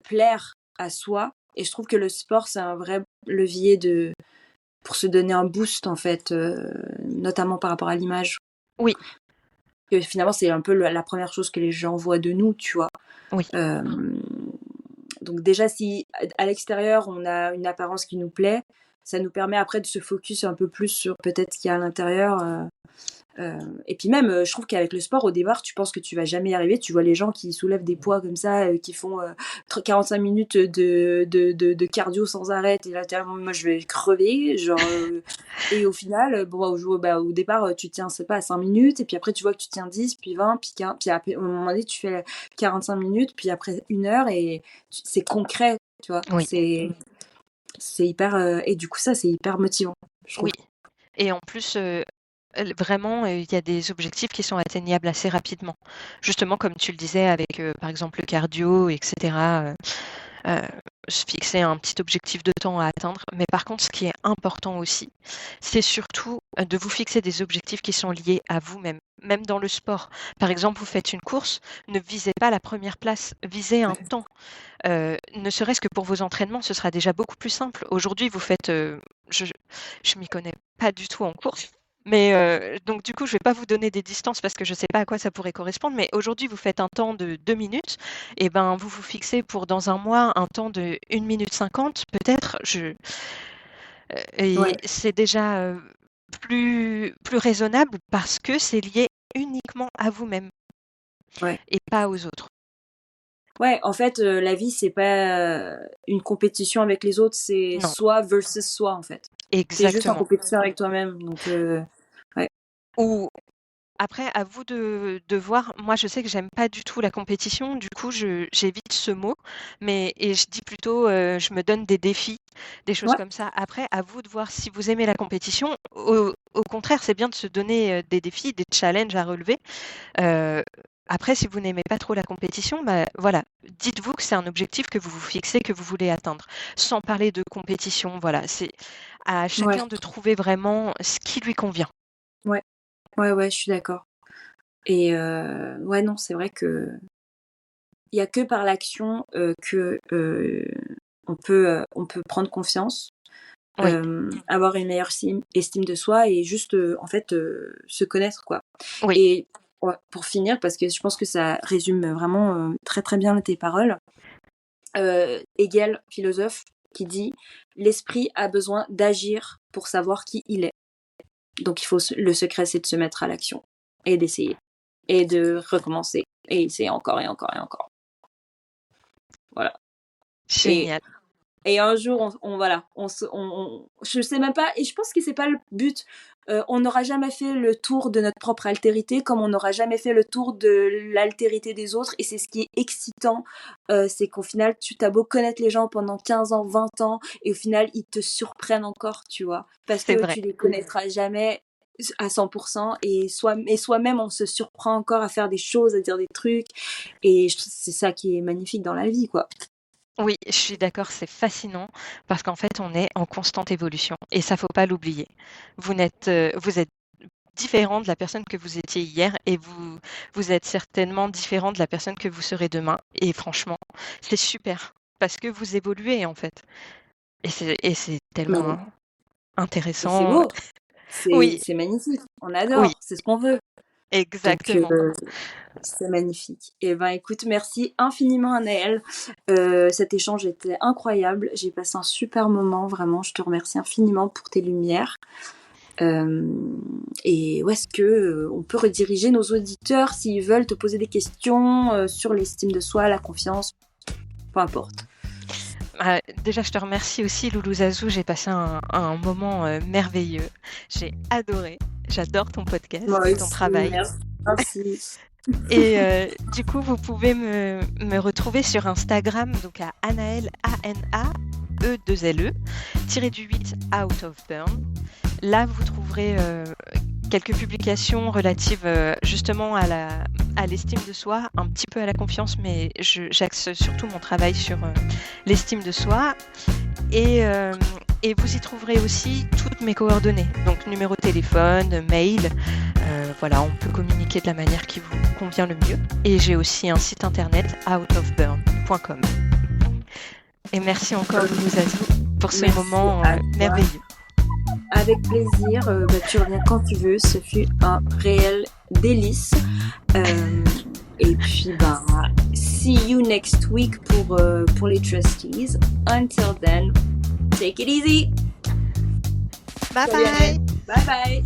plaire à soi. Et je trouve que le sport, c'est un vrai levier pour se donner un boost, en fait, notamment par rapport à l'image. Oui. Que finalement, c'est un peu la première chose que les gens voient de nous, tu vois. Oui. Donc déjà, si à l'extérieur, on a une apparence qui nous plaît, ça nous permet après de se focus un peu plus sur peut-être ce qu'il y a à l'intérieur. Et puis même, je trouve qu'avec le sport, au départ, tu penses que tu vas jamais y arriver. Tu vois les gens qui soulèvent des poids comme ça, qui font 45 minutes de cardio sans arrêt. Et là, moi, je vais crever. Genre, et au final, au départ, tu tiens, c'est pas, à 5 minutes. Et puis après, tu vois que tu tiens 10, puis 20, puis 15. Puis après, au moment donné, tu fais 45 minutes, puis après 1 heure. Et c'est concret, tu vois. Oui. C'est hyper... et du coup, ça, c'est hyper motivant, je trouve. Oui. Et en plus... vraiment, il y a des objectifs qui sont atteignables assez rapidement. Justement, comme tu le disais, avec par exemple le cardio, etc. se fixer un petit objectif de temps à atteindre. Mais par contre, ce qui est important aussi, c'est surtout de vous fixer des objectifs qui sont liés à vous-même. Même dans le sport. Par exemple, vous faites une course, ne visez pas la première place, visez un temps. Ne serait-ce que pour vos entraînements, ce sera déjà beaucoup plus simple. Aujourd'hui, vous faites, je m'y connais pas du tout en course, mais donc du coup, je vais pas vous donner des distances parce que je sais pas à quoi ça pourrait correspondre. Mais aujourd'hui, vous faites un temps de 2 minutes, et ben vous vous fixez pour dans un mois un temps de 1 minute 50 peut-être. Et Ouais, c'est déjà plus raisonnable parce que c'est lié uniquement à vous-même ouais. et pas aux autres. Ouais, en fait, la vie, c'est pas une compétition avec les autres, c'est Non, soi versus soi, en fait. T'es juste en exactement. compétition avec toi-même, donc ouais. Ou après, à vous de voir. Moi, je sais que j'aime pas du tout la compétition, du coup, j'évite ce mot, et je dis plutôt, je me donne des défis, des choses Ouais, comme ça. Après, à vous de voir si vous aimez la compétition. Au contraire, c'est bien de se donner des défis, des challenges à relever. Euh, Après, si vous n'aimez pas trop la compétition, bah voilà, dites-vous que c'est un objectif que vous vous fixez, que vous voulez atteindre, sans parler de compétition. Voilà, c'est à ouais, chacun de trouver vraiment ce qui lui convient. ouais, ouais, je suis d'accord. Et ouais, non, c'est vrai que il y a que par l'action que on peut prendre confiance, Oui, avoir une meilleure estime de soi et juste en fait se connaître quoi. oui, Et ouais, pour finir, parce que je pense que ça résume vraiment très très bien tes paroles. Hegel, philosophe, qui dit l'esprit a besoin d'agir pour savoir qui il est. Donc le secret, c'est de se mettre à l'action et d'essayer et de recommencer et essayer encore et encore et encore. Voilà. Et génial. Et un jour, voilà, je sais même pas, et je pense que c'est pas le but. On n'aura jamais fait le tour de notre propre altérité, comme on n'aura jamais fait le tour de l'altérité des autres. Et c'est ce qui est excitant, c'est qu'au final, tu t'as beau connaître les gens pendant 15 ans, 20 ans, et au final, ils te surprennent encore, tu vois, parce C'est que vrai. tu les connaîtras jamais à 100%, et soi-même, on se surprend encore à faire des choses, à dire des trucs, et c'est ça qui est magnifique dans la vie, quoi. Oui, je suis d'accord, c'est fascinant parce qu'en fait, on est en constante évolution et ça, faut pas l'oublier. Vous êtes différent de la personne que vous étiez hier et vous êtes certainement différent de la personne que vous serez demain. Et franchement, c'est super parce que vous évoluez en fait. Et c'est Mais tellement Et c'est intéressant. beau, Oui, c'est magnifique, on oui, adore, c'est ce qu'on veut. Donc exactement. c'est magnifique. Et ben écoute, merci infiniment Anaëlle. Cet échange était incroyable. J'ai passé un super moment, vraiment. Je te remercie infiniment pour tes lumières. Et où est-ce que on peut rediriger nos auditeurs s'ils veulent te poser des questions sur l'estime de soi, la confiance, peu importe. Déjà, je te remercie aussi, Loulou Zazou. J'ai passé un moment merveilleux. J'ai adoré. J'adore ton podcast Moi et ton aussi, travail. merci. Et du coup, vous pouvez me retrouver sur Instagram, donc à Anaëlle, ANAE2LE, tiré du 8 Out of Burn. Là, vous trouverez quelques publications relatives justement à l'estime de soi, un petit peu à la confiance, mais j'axe surtout mon travail sur l'estime de soi. Et vous y trouverez aussi toutes mes coordonnées, donc numéro de téléphone, mail. Voilà, on peut communiquer de la manière qui vous convient le mieux. Et j'ai aussi un site internet, outofburn.com. Et merci encore, Loulou Zazou, pour ce Merci moment à toi. merveilleux. Avec plaisir, tu reviens quand tu veux, ce fut un réel délice. Et puis, see you next week pour les trustees. Until then, take it easy. Bye bye. Bye bye.